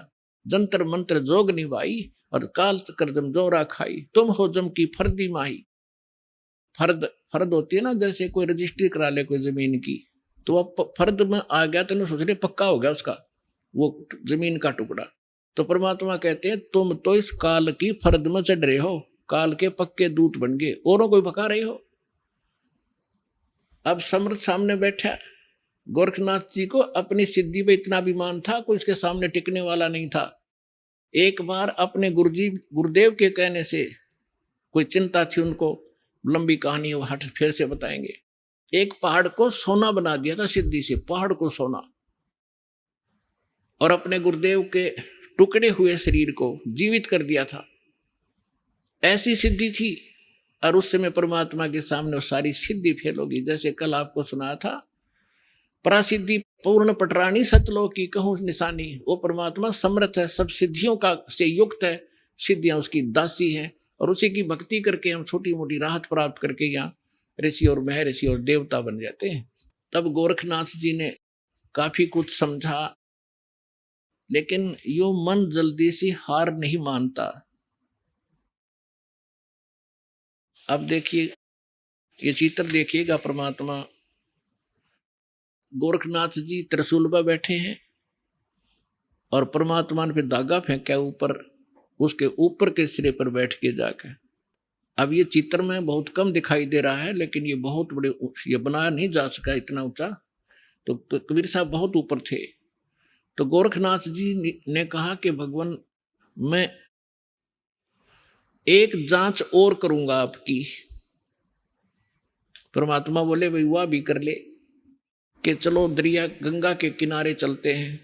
जंतर मंत्र जोग निभाई और काल चक्र जम जोरा खाई, तुम हो जम की फर्दी माही। फर्द होती है ना, जैसे कोई रजिस्ट्री करा ले कोई जमीन की, तो अब फर्द में आ गया तो सोच रहे पक्का हो गया उसका वो जमीन का टुकड़ा। तो परमात्मा कहते हैं तुम तो इस काल की फर्द में चढ़ रहे हो, काल के पक्के दूत बन गए, औरों को पका रहे हो। अब समर्थ सामने बैठा, गोरखनाथ जी को अपनी सिद्धि पे इतना अभिमान था, कोई उसके सामने टिकने वाला नहीं था। एक बार अपने गुरुदेव के कहने से कोई चिंता थी उनको, लंबी कहानी है, हट फिर से बताएंगे। एक पहाड़ को सोना बना दिया था सिद्धि से, पहाड़ को सोना, और अपने गुरुदेव के टुकड़े हुए शरीर को जीवित कर दिया था। ऐसी सिद्धि थी। और उस समय परमात्मा के सामने वो सारी सिद्धि फेल होगी। जैसे कल आपको सुनाया था, परासिद्धि पूर्ण पटरानी सतलोक की कहूं निशानी। वो परमात्मा समर्थ है, सब सिद्धियों का से युक्त है, सिद्धियां उसकी दासी हैं, और उसी की भक्ति करके हम छोटी मोटी राहत प्राप्त करके यहाँ ऋषि और महर्षि और देवता बन जाते हैं। तब गोरखनाथ जी ने काफी कुछ समझा, लेकिन यो मन जल्दी से हार नहीं मानता। अब देखिए, ये चित्र देखिएगा, परमात्मा गोरखनाथ जी त्रिशूल पर बैठे हैं और परमात्मा ने फिर धागा फेंका ऊपर, उसके ऊपर के सिरे पर बैठ के जाकर। अब ये चित्र में बहुत कम दिखाई दे रहा है, लेकिन ये बहुत बड़े, ये बनाया नहीं जा सका इतना ऊंचा, तो कबीर साहब बहुत ऊपर थे। तो गोरखनाथ जी ने कहा कि भगवान मैं एक जांच और करूंगा आपकी। परमात्मा बोले भाई वह भी कर ले, कि चलो दरिया गंगा के किनारे चलते हैं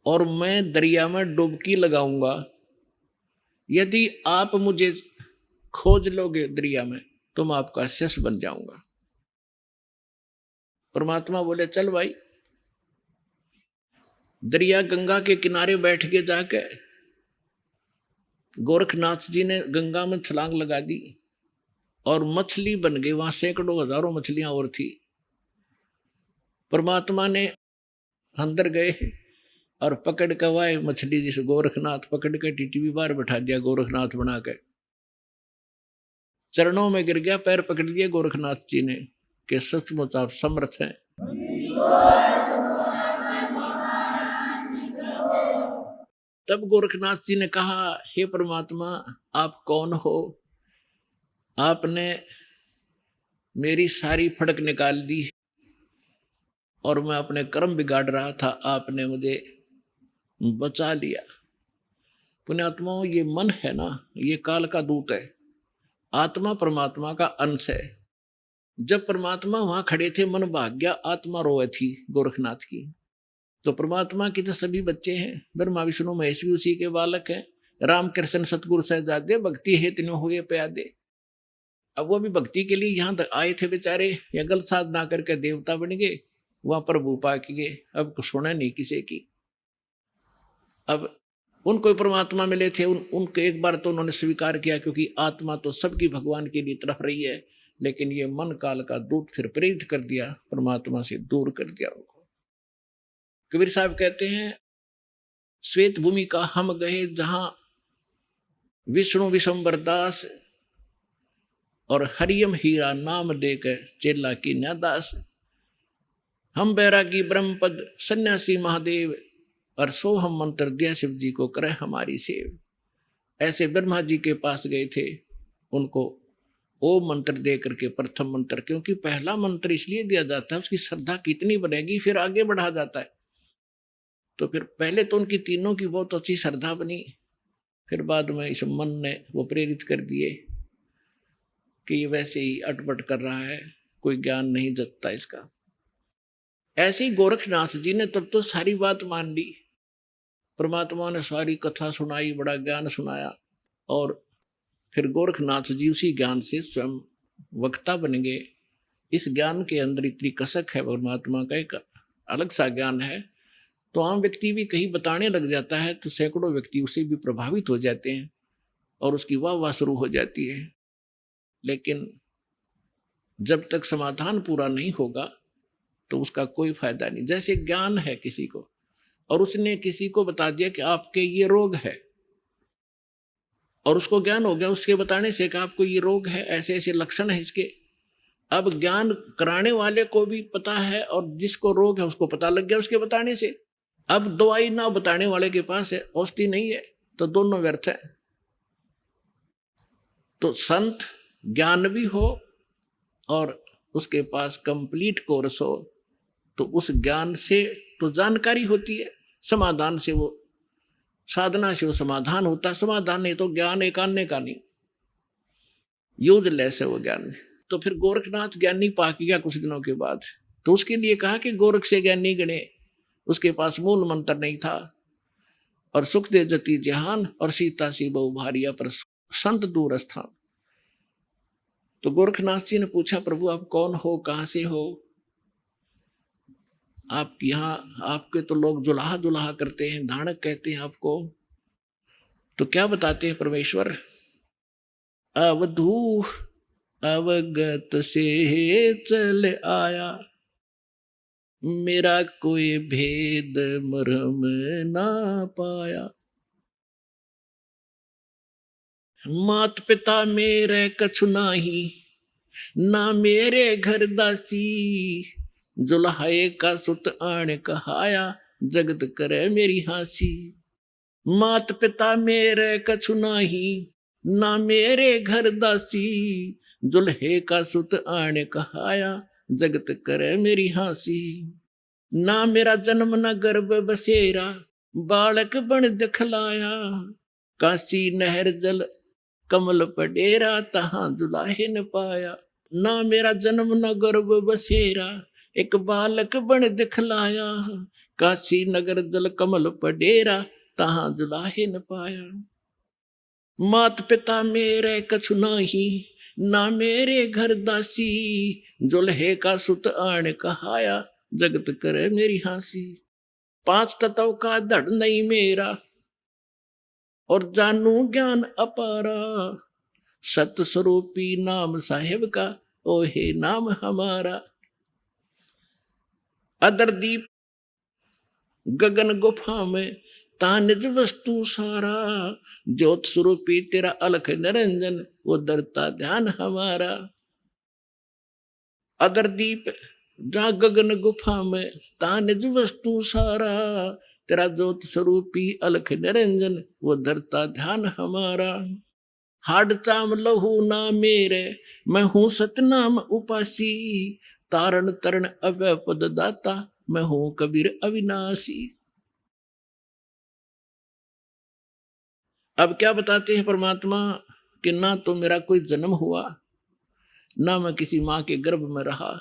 और मैं दरिया में डुबकी लगाऊंगा, यदि आप मुझे खोज लोगे दरिया में तो मैं आपका शिष्य बन जाऊंगा। परमात्मा बोले चल भाई। दरिया गंगा के किनारे बैठ के जाके गोरखनाथ जी ने गंगा में छलांग लगा दी और मछली बन गई। वहां सैकड़ों हजारों मछलियां और थी। परमात्मा ने अंदर गए और पकड़ के वाए मछली, जिसे गोरखनाथ पकड़ के टीटी बार बैठा दिया, गोरखनाथ बना के चरणों में गिर गया, पैर पकड़ लिए गोरखनाथ जी ने कि सचमुच आप समर्थ हैं। तब गोरखनाथ जी ने कहा, हे परमात्मा आप कौन हो? आपने मेरी सारी फड़क निकाल दी और मैं अपने कर्म बिगाड़ रहा था, आपने मुझे बचा लिया। पुण्यात्माओं, ये मन है ना, ये काल का दूत है। आत्मा परमात्मा का अंश है। जब परमात्मा वहां खड़े थे, मन भाग गया, आत्मा रोए थी गोरखनाथ की। तो परमात्मा के तो सभी बच्चे हैं, ब्रह्मा विष्णु महेश भी उसी के बालक हैं। राम कृष्ण सतगुरु सहजादे, भक्ति हेतु न हुए प्यादे। अब वो भी भक्ति के लिए यहाँ आए थे बेचारे, या गलत साधना करके देवता बन गए, वहां प्रभु पा गए। अब सुना नहीं किसी की। अब उनको परमात्मा मिले थे, उनको एक बार तो उन्होंने स्वीकार किया, क्योंकि आत्मा तो सबकी भगवान के लिए तरफ रही है, लेकिन ये मन काल का दूत फिर प्रेरित कर दिया, परमात्मा से दूर कर दिया उनको। कबीर साहब कहते हैं, श्वेत भूमि का हम गए जहां विष्णु विशंबर दास और हरियम हीरा नाम देकर चेला की न्यादास। हम बैरागी ब्रह्मपद सन्यासी महादेव और सोहम मंत्र दिया शिव जी को करे हमारी सेव। ऐसे ब्रह्मा जी के पास गए थे, उनको ओम मंत्र दे करके प्रथम मंत्र, क्योंकि पहला मंत्र इसलिए दिया जाता है उसकी श्रद्धा कितनी बनेगी फिर आगे बढ़ा जाता है। तो फिर पहले तो उनकी तीनों की बहुत अच्छी श्रद्धा बनी, फिर बाद में इस मन ने वो प्रेरित कर दिए। कि ये वैसे ही अटपट कर रहा है, कोई ज्ञान नहीं जतता इसका। ऐसे ही गोरखनाथ जी ने तब तो सारी बात मान ली। परमात्मा ने सारी कथा सुनाई, बड़ा ज्ञान सुनाया, और फिर गोरखनाथ जी उसी ज्ञान से स्वयं वक्ता बन गए। इस ज्ञान के अंदर इतनी कसक है, परमात्मा का एक अलग सा ज्ञान है। तो आम व्यक्ति भी कहीं बताने लग जाता है तो सैकड़ों व्यक्ति उसे भी प्रभावित हो जाते हैं और उसकी वाह वाह शुरू हो जाती है। लेकिन जब तक समाधान पूरा नहीं होगा तो उसका कोई फायदा नहीं। जैसे ज्ञान है किसी को, और उसने किसी को बता दिया कि आपके ये रोग है, और उसको ज्ञान हो गया उसके बताने से कि आपको ये रोग है, ऐसे ऐसे लक्षण है इसके। अब ज्ञान कराने वाले को भी पता है और जिसको रोग है उसको पता लग गया उसके बताने से। अब दवाई ना बताने वाले के पास है, औषधि नहीं है, तो दोनों व्यर्थ है। तो संत ज्ञान भी हो और उसके पास कंप्लीट कोर्स हो तो उस ज्ञान से तो जानकारी होती है, समाधान से वो, साधना से वो समाधान होता है। समाधान नहीं तो ज्ञान एक आने का नहीं, यूजलेस है वो ज्ञान। तो फिर गोरखनाथ ज्ञानी पाक गया कुछ दिनों के बाद, तो उसके लिए कहा कि गोरख से ज्ञानी गणे। उसके पास मूल मंत्र नहीं था, और सुख दे जति जहान और सीता सी बहु भारिया पर संत दूर स्थान। तो गोरखनाथ जी ने पूछा, प्रभु आप कौन हो, कहां से हो? आप यहाँ, आपके तो लोग जुलाहा दुलाहा करते हैं, धानक कहते हैं आपको, तो क्या बताते हैं परमेश्वर? अवधू अवगत से चल आया, मेरा कोई भेद मरम ना पाया। मात पिता मेरे कछु नाही, ना मेरे घर दासी, जुल्हाए का सुत आण कहाया, जगत करे मेरी हासी। मात पिता मेरे कछु नाही, ना मेरे घर दासी, जुल्हे का सुत आण कहाया, जगत करे मेरी हासी। ना मेरा जन्म न गर्भ बसेरा, बालक बन दिखलाया, काशी नहर जल कमल पडेरा, तहां दुलाहे न पाया। ना मेरा जन्म न गर्भ बसेरा, एक बालक बन दिखलाया, काशी नगर जल कमल पडेरा, तहां दुलाहे न पाया। मात पिता मेरे कछु नाही, ना मेरे घर दासी, जुल्हे का सुत आण कहाया, जगत करे मेरी हासी। 5 तत्व का धड़ नहीं मेरा, और जानू ज्ञान अपारा, सत स्वरूपी नाम साहेब का, ओ हे नाम हमारा। अदर दीप गगन गुफा में, ता निज वस्तु सारा, ज्योत स्वरूपी तेरा अलख निरंजन, वो दरता ध्यान हमारा। अदर दीप जा गगन गुफा में, ता निज वस्तु सारा, तेरा ज्योत स्वरूपी अलख निरंजन, वो धरता ध्यान हमारा। हाड चाम लहू ना मेरे, मैं हूं सतनाम उपासी, तारण तरण अभय पद दाता, मैं हूं कबीर अविनाशी। अब क्या बताते हैं परमात्मा कि ना तो मेरा कोई जन्म हुआ, ना मैं किसी मां के गर्भ में रहा,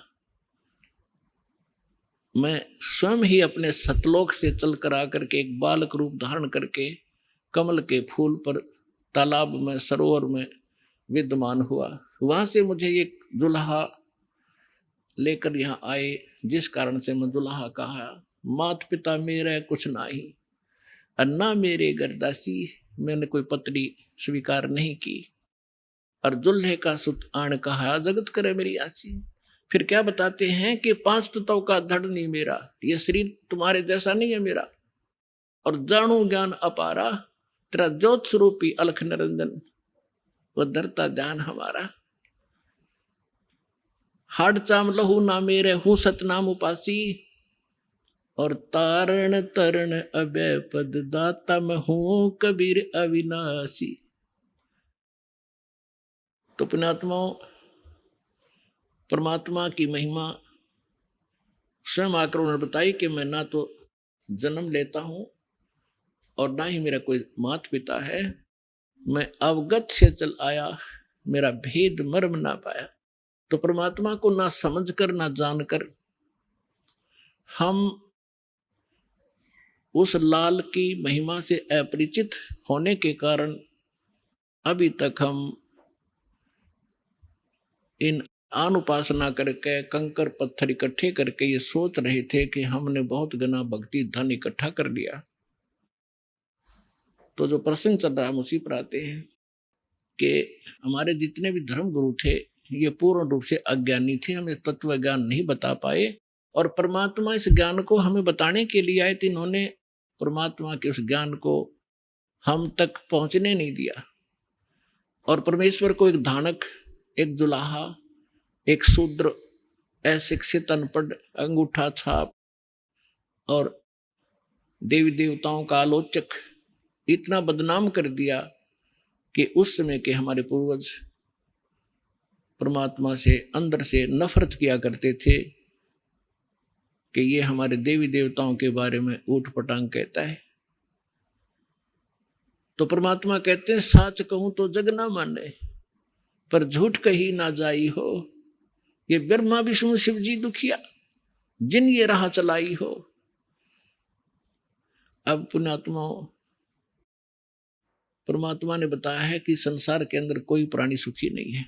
मैं स्वयं ही अपने सतलोक से चल कर आकर के एक बालक रूप धारण करके कमल के फूल पर, तालाब में, सरोवर में विद्यमान हुआ। वहां से मुझे एक दुल्हा लेकर यहाँ आए, जिस कारण से मैं दुल्हा कहा। मात पिता मेरा कुछ नाही, अन्ना मेरे गर्दासी, मैंने कोई पत्नी स्वीकार नहीं की, और दुल्हे का सुत आण कहा, जगत करे मेरी आसी। फिर क्या बताते हैं कि 5 तत्व का धड़ नहीं मेरा, ये शरीर तुम्हारे जैसा नहीं है मेरा, और जानू ज्ञान अपारा, तेरा ज्योत स्वरूपी अलख निरंजन, वो धरता ध्यान हमारा। हाड चाम लहू ना मेरे, हूं सतनाम उपासी, और तारण तरण अभय पद दाता, मैं हूं कबीर अविनाशी। तो पुण्यात्माओं, परमात्मा की महिमा स्वयं आकर उन्होंने बताई कि मैं ना तो जन्म लेता हूं और ना ही मेरा कोई माता पिता है, मैं अवगत से चल आया, मेरा भेद मर्म ना पाया। तो परमात्मा को ना समझकर ना जानकर हम उस लाल की महिमा से अपरिचित होने के कारण अभी तक हम इन आन उपासना करके कंकर पत्थर इकट्ठे करके ये सोच रहे थे कि हमने बहुत घना भक्ति धन इकट्ठा कर लिया। तो जो प्रसंग चल रहा है हम उसी पर आते हैं कि हमारे जितने भी धर्म गुरु थे ये पूर्ण रूप से अज्ञानी थे, हमें तत्व ज्ञान नहीं बता पाए और परमात्मा इस ज्ञान को हमें बताने के लिए आए थे। इन्होंने परमात्मा के उस ज्ञान को हम तक पहुंचने नहीं दिया और परमेश्वर को एक धानक, एक दुलाहा, एक शूद्र, अशिक्षित, अनपढ़, अंगूठा छाप और देवी देवताओं का आलोचक इतना बदनाम कर दिया कि उस समय के हमारे पूर्वज परमात्मा से अंदर से नफरत किया करते थे कि ये हमारे देवी देवताओं के बारे में ऊट पटांग कहता है। तो परमात्मा कहते हैं साच कहूं तो जग ना माने पर झूठ कही ना जाई हो, ये ब्रह्मा विष्णु शिव जी दुखिया जिन ये राह चलाई हो। अब पुण्यात्माओं, परमात्मा ने बताया है कि संसार के अंदर कोई प्राणी सुखी नहीं है।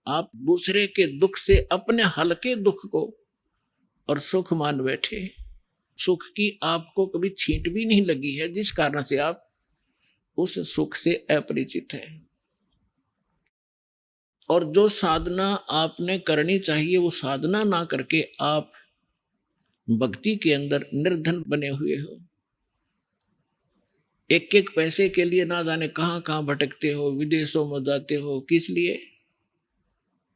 आप दूसरे के दुख से अपने हल्के दुख को और सुख मान बैठे। सुख की आपको कभी छींट भी नहीं लगी है, जिस कारण से आप उस सुख से अपरिचित हैं। और जो साधना आपने करनी चाहिए वो साधना ना करके आप भक्ति के अंदर निर्धन बने हुए हो। एक एक पैसे के लिए ना जाने कहां कहां भटकते हो, विदेशों में जाते हो। किस लिए?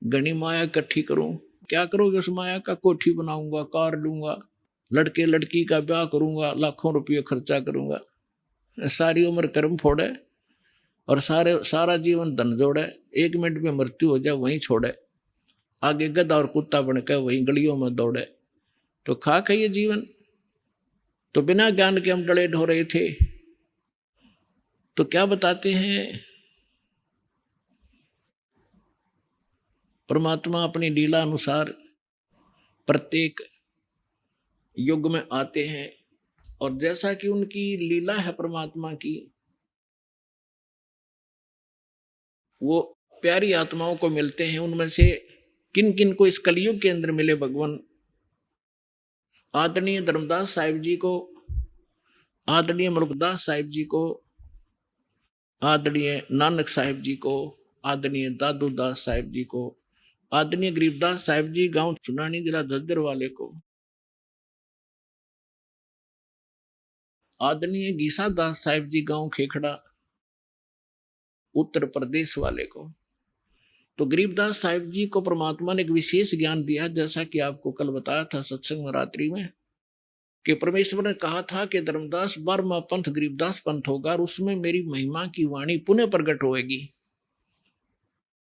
घनी माया इकट्ठी करूं। क्या करोगे उस माया का? कोठी बनाऊंगा, कार लूंगा, लड़के लड़की का ब्याह करूंगा, लाखों रुपये खर्चा करूंगा। सारी उम्र कर्म फोड़े और सारा जीवन धन जोड़े, 1 मिनट में मृत्यु हो जाए वहीं छोड़े, आगे गधा और कुत्ता बनकर वहीं गलियों में दौड़े। तो खाक है ये जीवन। तो बिना ज्ञान के हम डले ढो रहे थे। तो क्या बताते हैं परमात्मा अपनी लीला अनुसार प्रत्येक युग में आते हैं और जैसा कि उनकी लीला है परमात्मा की, वो प्यारी आत्माओं को मिलते हैं। उनमें से किन किन को इस कलयुग के अंदर मिले भगवान? आदरणीय धर्मदास साहिब जी को, आदरणीय मलुकदास साहिब जी को, आदरणीय नानक साहिब जी को, आदरणीय दादू दास साहिब जी को, आदरणीय गरीबदास साहिब जी गांव सुनानी जिला झज्जर वाले को, आदरणीय गीसा दास साहिब जी गांव खेखड़ा उत्तर प्रदेश वाले को। तो गरीबदास साहिब जी को परमात्मा ने एक विशेष ज्ञान दिया, जैसा कि आपको कल बताया था सत्संग में रात्रि में, कि परमेश्वर ने कहा था कि धर्मदास 12वां पंथ गरीबदास पंथ होगा और उसमें मेरी महिमा की वाणी पुनः प्रकट होएगी।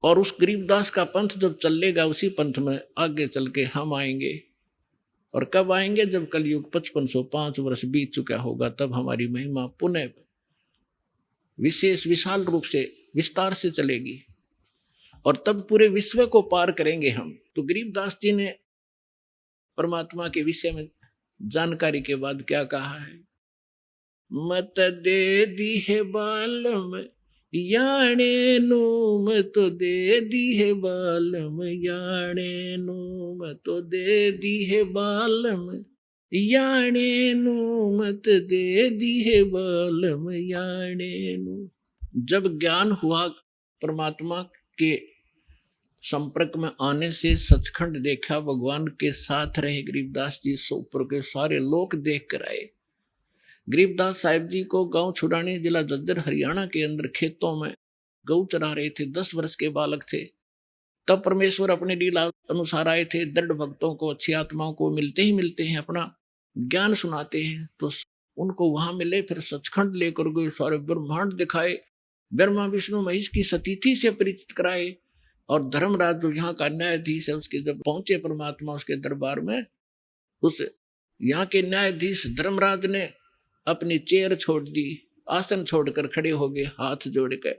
और उस गरीबदास का पंथ जब चलेगा उसी पंथ में आगे चल के हम आएंगे। और कब आएंगे? जब कलयुग 5505 वर्ष बीत चुका होगा, तब हमारी महिमा पुनः विशेष विशाल रूप से विस्तार से चलेगी और तब पूरे विश्व को पार करेंगे हम। तो गरीबदास जी ने परमात्मा के विषय में जानकारी के बाद क्या कहा है? मत दे दी है बालम याणे नू, मैं तो दे दी है बालम याणे नू, मैं तो दे दी है बालम याणे नू, मत दे दी है बालम याणे नू। जब ज्ञान हुआ परमात्मा के संपर्क में आने से, सचखंड देखा, भगवान के साथ रहे गरीबदास जी, ऊपर के सारे लोक देख कर आए। गरीबदास साहिब जी को गांव छुड़ानी जिला झज्जर हरियाणा के अंदर खेतों में गऊ चरा रहे थे, 10 वर्ष के बालक थे। तब परमेश्वर अपने लीला अनुसार आए थे। दृढ़ भक्तों को, अच्छी आत्माओं को मिलते ही मिलते हैं, अपना ज्ञान सुनाते हैं। तो उनको वहां मिले, फिर सचखंड लेकर गए, सारे ब्रह्मांड दिखाए, ब्रह्मा विष्णु महेश की सतीथि से परिचित कराए। और धर्मराज जो यहाँ का न्यायाधीश है, उसके जब पहुंचे परमात्मा उसके दरबार में, उस यहाँ के न्यायाधीश धर्मराज ने अपनी चेयर छोड़ दी, आसन छोड़कर खड़े हो गए हाथ जोड़ कर।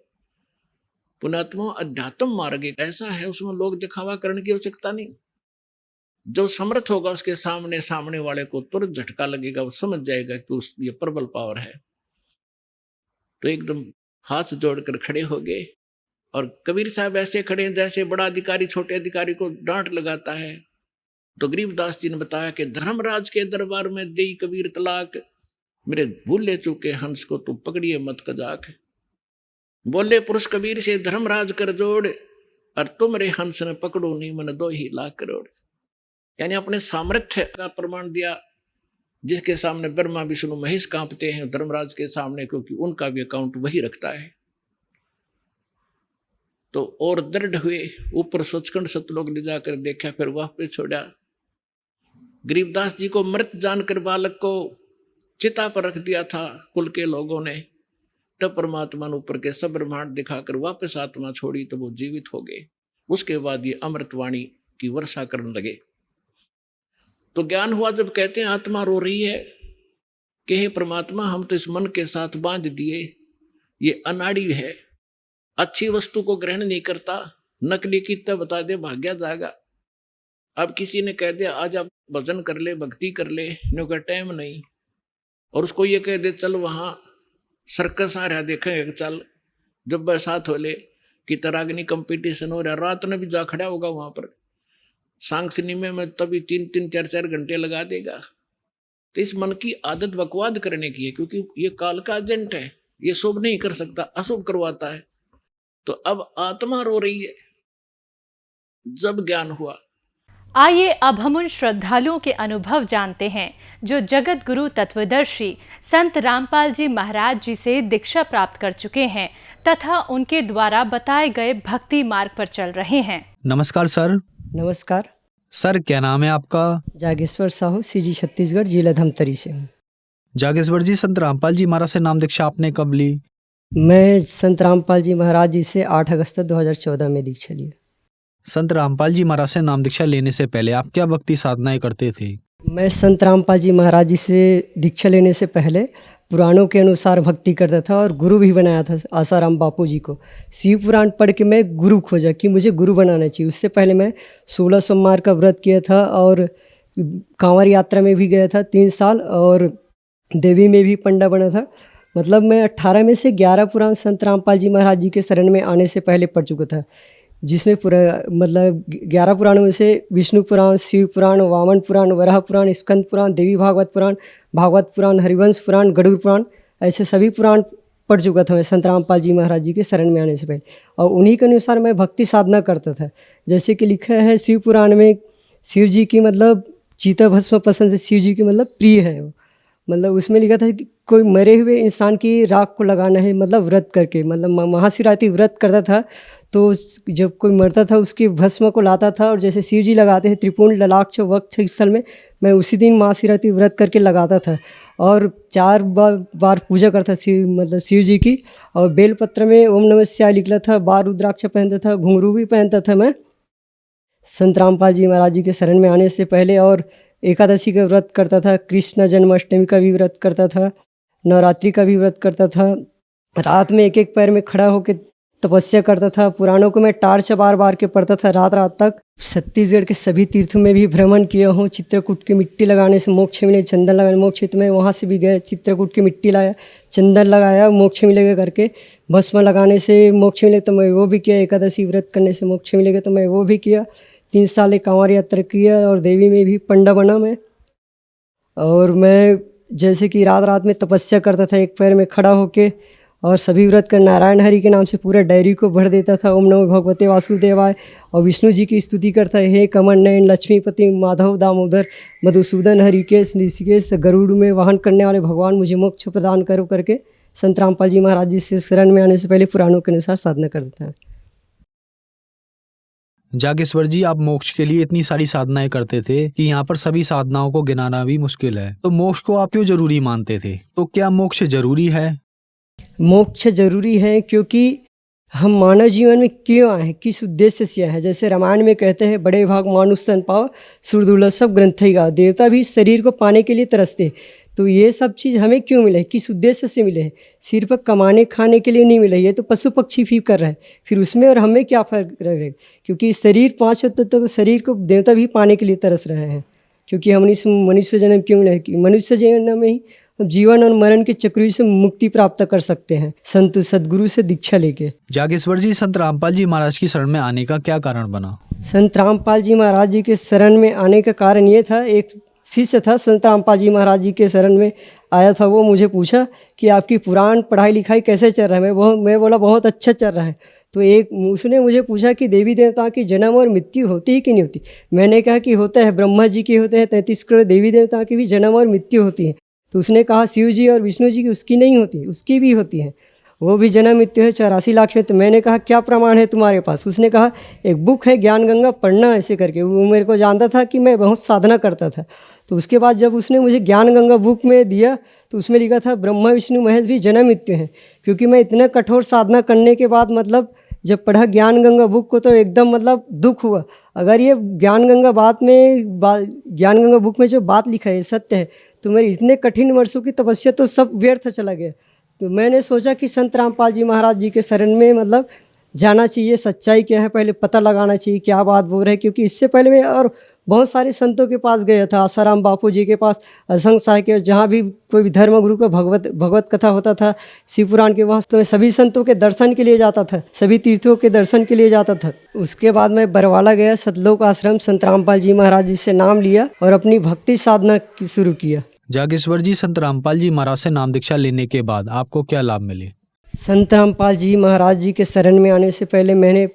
पुण्यात्मा, अध्यात्म मार्ग एक ऐसा है, उसमें लोग दिखावा करने की आवश्यकता नहीं। जो समर्थ होगा उसके सामने सामने वाले को तुरंत झटका लगेगा, वो समझ जाएगा कि ये प्रबल पावर है। तो एकदम हाथ जोड़कर खड़े हो गए। और कबीर साहब ऐसे खड़े हैं जैसे बड़ा अधिकारी छोटे अधिकारी को डांट लगाता है। तो गरीबदास जी ने बताया कि धर्मराज के दरबार में देई कबीर तलाक, मेरे भूले चूके हंस को तू पकड़िए मत कजाक। बोले पुरुष कबीर से धर्मराज कर जोड़, और तुम रे हंस ने पकड़ो नहीं मन 2 लाख करोड़। यानी अपने सामर्थ्य का प्रमाण दिया, जिसके सामने ब्रह्मा विष्णु महेश कांपते हैं धर्मराज के सामने, क्योंकि उनका भी अकाउंट वही रखता है। तो और दृढ़ हुए, ऊपर सचखंड सतलोक ले जाकर देखा, फिर वापस छोड़ा। गरीबदास जी को मृत जानकर बालक को चिता पर रख दिया था कुल के लोगों ने। तब परमात्मा ने ऊपर के सब ब्रह्मांड दिखाकर वापस आत्मा छोड़ी, तो वो जीवित हो गए। उसके बाद ये अमृतवाणी की वर्षा करने लगे। तो ज्ञान हुआ जब कहते हैं आत्मा रो रही है कि हे परमात्मा, हम तो इस मन के साथ बांध दिए, ये अनाड़ी है, अच्छी वस्तु को ग्रहण नहीं करता, नकली की तब बता दे भाग्या जाएगा। अब किसी ने कह दिया आज आप भजन कर ले, भक्ति कर ले, न्यू का टाइम नहीं, और उसको ये कह दे चल वहां सर्कस आ रहा देखेंगे, चल जब बरसात हो ले कि तरागनी कंपटीशन हो रहा, रात में भी जा खड़ा होगा वहां पर सांग सिनेमे में, तभी 3-3 4-4 घंटे लगा देगा। तो इस मन की आदत बकवाद करने की है, क्योंकि ये काल का एजेंट है, ये शुभ नहीं कर सकता, अशुभ करवाता है। तो अब आत्मा रो रही है। जब ज्ञान हुआ, आइए अब हम उन श्रद्धालुओं के अनुभव जानते हैं जो जगत गुरु तत्वदर्शी संत रामपाल जी महाराज जी से दीक्षा प्राप्त कर चुके हैं तथा उनके द्वारा बताए गए भक्ति मार्ग पर चल रहे हैं। नमस्कार सर। नमस्कार सर, क्या नाम है आपका? जागेश्वर साहू, सीजी छत्तीसगढ़, जिला धमतरी से हूँ। जागेश्वर जी, संत रामपाल जी महाराज से नाम दीक्षा आपने कब ली? मैं संत रामपाल जी महाराज जी से 8 अगस्त 2014 में दीक्षा ली। संत रामपाल जी महाराज से नाम दीक्षा लेने से पहले आप क्या भक्ति साधनाएं करते थे? मैं संत रामपाल जी महाराज जी से दीक्षा लेने से पहले पुराणों के अनुसार भक्ति करता था और गुरु भी बनाया था आसाराम बापू जी को। शिव पुराण पढ़ के मैं गुरु खोजा कि मुझे गुरु बनाना चाहिए। उससे पहले मैं 16 सोमवार का व्रत किया था और कांवर यात्रा में भी गया था 3 साल, और देवी में भी पंडा बना था। मतलब मैं 18 में से 11 पुराण संत रामपाल जी महाराज जी के शरण में आने से पहले पढ़ चुका था, जिसमें पूरा मतलब 11 पुराणों में से विष्णु पुराण, शिव पुराण, वामन पुराण, वराह पुराण, स्कंद पुराण, देवी भागवत पुराण, हरिवंश पुराण, गरुड़ पुराण, ऐसे सभी पुराण पढ़ चुका था मैं संत रामपाल जी महाराज जी के शरण में आने से पहले। और उन्हीं के अनुसार मैं भक्ति साधना करता था। जैसे कि लिखा है शिव पुराण में, शिव जी की मतलब चीता भस्म पसंद है, शिव जी की मतलब प्रिय है वो। मतलब उसमें लिखा था कि कोई मरे हुए इंसान की राख को लगाना है, मतलब व्रत करके, मतलब महाशिवरात्रि व्रत करता था तो जब कोई मरता था उसकी भस्म को लाता था, और जैसे शिव जी लगाते हैं त्रिपुंड ललाक्ष वक्ष स्थल में, मैं उसी दिन महाशिवरात्रि व्रत करके लगाता था और 4 बार पूजा करता शिव मतलब शिव जी की। और बेलपत्र में ओम नमः शिवाय लिखता था, 12 रुद्राक्ष पहनता था, घुंघरू भी पहनता था मैं संत रामपाल जी महाराज जी के शरण में आने से पहले। और एकादशी का व्रत करता था, कृष्ण जन्माष्टमी का भी व्रत करता था, नवरात्रि का भी व्रत करता था। रात में एक पैर में खड़ा होकर तपस्या करता था। पुराणों को मैं टार्च बार के पढ़ता था रात तक। छत्तीसगढ़ के सभी तीर्थों में भी भ्रमण किया हूँ। चित्रकूट की मिट्टी लगाने से मोक्ष मिले, चंदन लगाने मोक्ष, तो मैं वहाँ से भी गया, चित्रकूट की मिट्टी लाया, चंदन लगाया, मोक्ष मिलेगा करके। भस्म लगाने से मोक्ष मिले तो मैं वो भी किया, एकादशी व्रत करने से मोक्ष मिलेगा तो मैं वो भी किया। 3 साल एक कांवर यात्रा किया और देवी में भी पंडा बना मैं। और मैं जैसे कि रात में तपस्या करता था, एक पैर में खड़ा होके, और सभी व्रत कर नारायण हरि के नाम से पूरा डायरी को भर देता था। ओम नमो भगवते वासुदेवाय, और विष्णु जी की स्तुति करता है, हे कमल नयन लक्ष्मीपति माधव दामोदर मधुसूदन हरिकेश ऋषिकेश, गरुड़ में वाहन करने वाले भगवान मुझे मोक्ष प्रदान करो करके संत रामपाल जी महाराज जी से शरण में आने से पहले पुराणों के अनुसार साधना करता है। जागेश्वर जी, आप मोक्ष के लिए इतनी सारी साधनाएं करते थे कि यहाँ पर सभी साधनाओं को गिनाना भी मुश्किल है, तो मोक्ष को आप क्यों जरूरी मानते थे? तो क्या मोक्ष जरूरी है? मोक्ष जरूरी है क्योंकि हम मानव जीवन में क्यों आए हैं, किस उद्देश्य से आए हैं। जैसे रामायण में कहते हैं, बड़े भाग मानुष सन पाओ सुरदुर्लभ सब ग्रंथ ही गाओ। देवता भी शरीर को पाने के लिए तरसते, तो ये सब चीज़ हमें क्यों मिला है, किस उद्देश्य से मिले हैं? सिर्फ कमाने खाने के लिए नहीं मिला, ये तो पशु पक्षी भी कर रहा है, फिर उसमें और हमें क्या फ़र्क रहेगा? क्योंकि शरीर 5 तत्व तो शरीर को देवता भी पाने के लिए तरस रहे हैं। क्योंकि हम मनुष्य जन्म क्यों मिला है कि मनुष्य जन्म में ही जीवन और मरण के चक्र से मुक्ति प्राप्त कर सकते हैं संत सदगुरु से दीक्षा लेके। जागेश्वर जी, संत रामपाल जी महाराज की शरण में आने का क्या कारण बना? संत रामपाल जी महाराज जी के शरण में आने का कारण ये था, एक शिष्य था संत रामपाल जी महाराज जी के शरण में आया था, वो मुझे पूछा कि आपकी पुराण पढ़ाई लिखाई कैसे चल रहा है? मैं बोला बहुत अच्छा चल रहा है। तो उसने मुझे पूछा कि देवी देवताओं की जन्म और मृत्यु होती है कि नहीं होती? मैंने कहा कि होता है, ब्रह्मा जी के होते हैं, 33 करोड़ देवी देवताओं की भी जन्म और मृत्यु होती है। तो उसने कहा शिव जी और विष्णु जी की उसकी नहीं होती, उसकी भी होती है, वो भी जन्म मृत्यु है 84 लाख में। तो मैंने कहा क्या प्रमाण है तुम्हारे पास? उसने कहा एक बुक है ज्ञान गंगा, पढ़ना ऐसे करके। वो मेरे को जानता था कि मैं बहुत साधना करता था। तो उसके बाद जब उसने मुझे ज्ञान गंगा बुक में दिया तो उसमें लिखा था ब्रह्मा विष्णु महेश भी जन्म मृत्यु है। क्योंकि मैं इतना कठोर साधना करने के बाद मतलब जब पढ़ा ज्ञान गंगा बुक को तो एकदम मतलब दुख हुआ। अगर ये ज्ञान गंगा ज्ञान गंगा बुक में जो बात लिखा है सत्य है तो मेरे इतने कठिन वर्षों की तपस्या तो सब व्यर्थ चला गया। तो मैंने सोचा कि संत रामपाल जी महाराज जी के शरण में मतलब जाना चाहिए, सच्चाई क्या है पहले पता लगाना चाहिए, क्या बात बोल रहे हैं। क्योंकि इससे पहले मैं और बहुत सारे संतों के पास गया था, आसाराम बापू जी के पास, असंग साय के, जहाँ भी कोई भी धर्म गुरु का भगवत कथा होता था, शिव पुराण के वहाँ, तो मैं सभी संतों के दर्शन के लिए जाता था, सभी तीर्थों के दर्शन के लिए जाता था। उसके बाद मैं बरवाला गया, सतलोक आश्रम, संत रामपाल जी महाराज जी से नाम लिया और अपनी भक्ति साधना शुरू किया। जागेश्वर जी, संत रामपाल जी महाराज से नाम दीक्षा लेने के बाद आपको क्या लाभ मिले? संत रामपाल जी महाराज जी के शरण में आने से पहले मैंने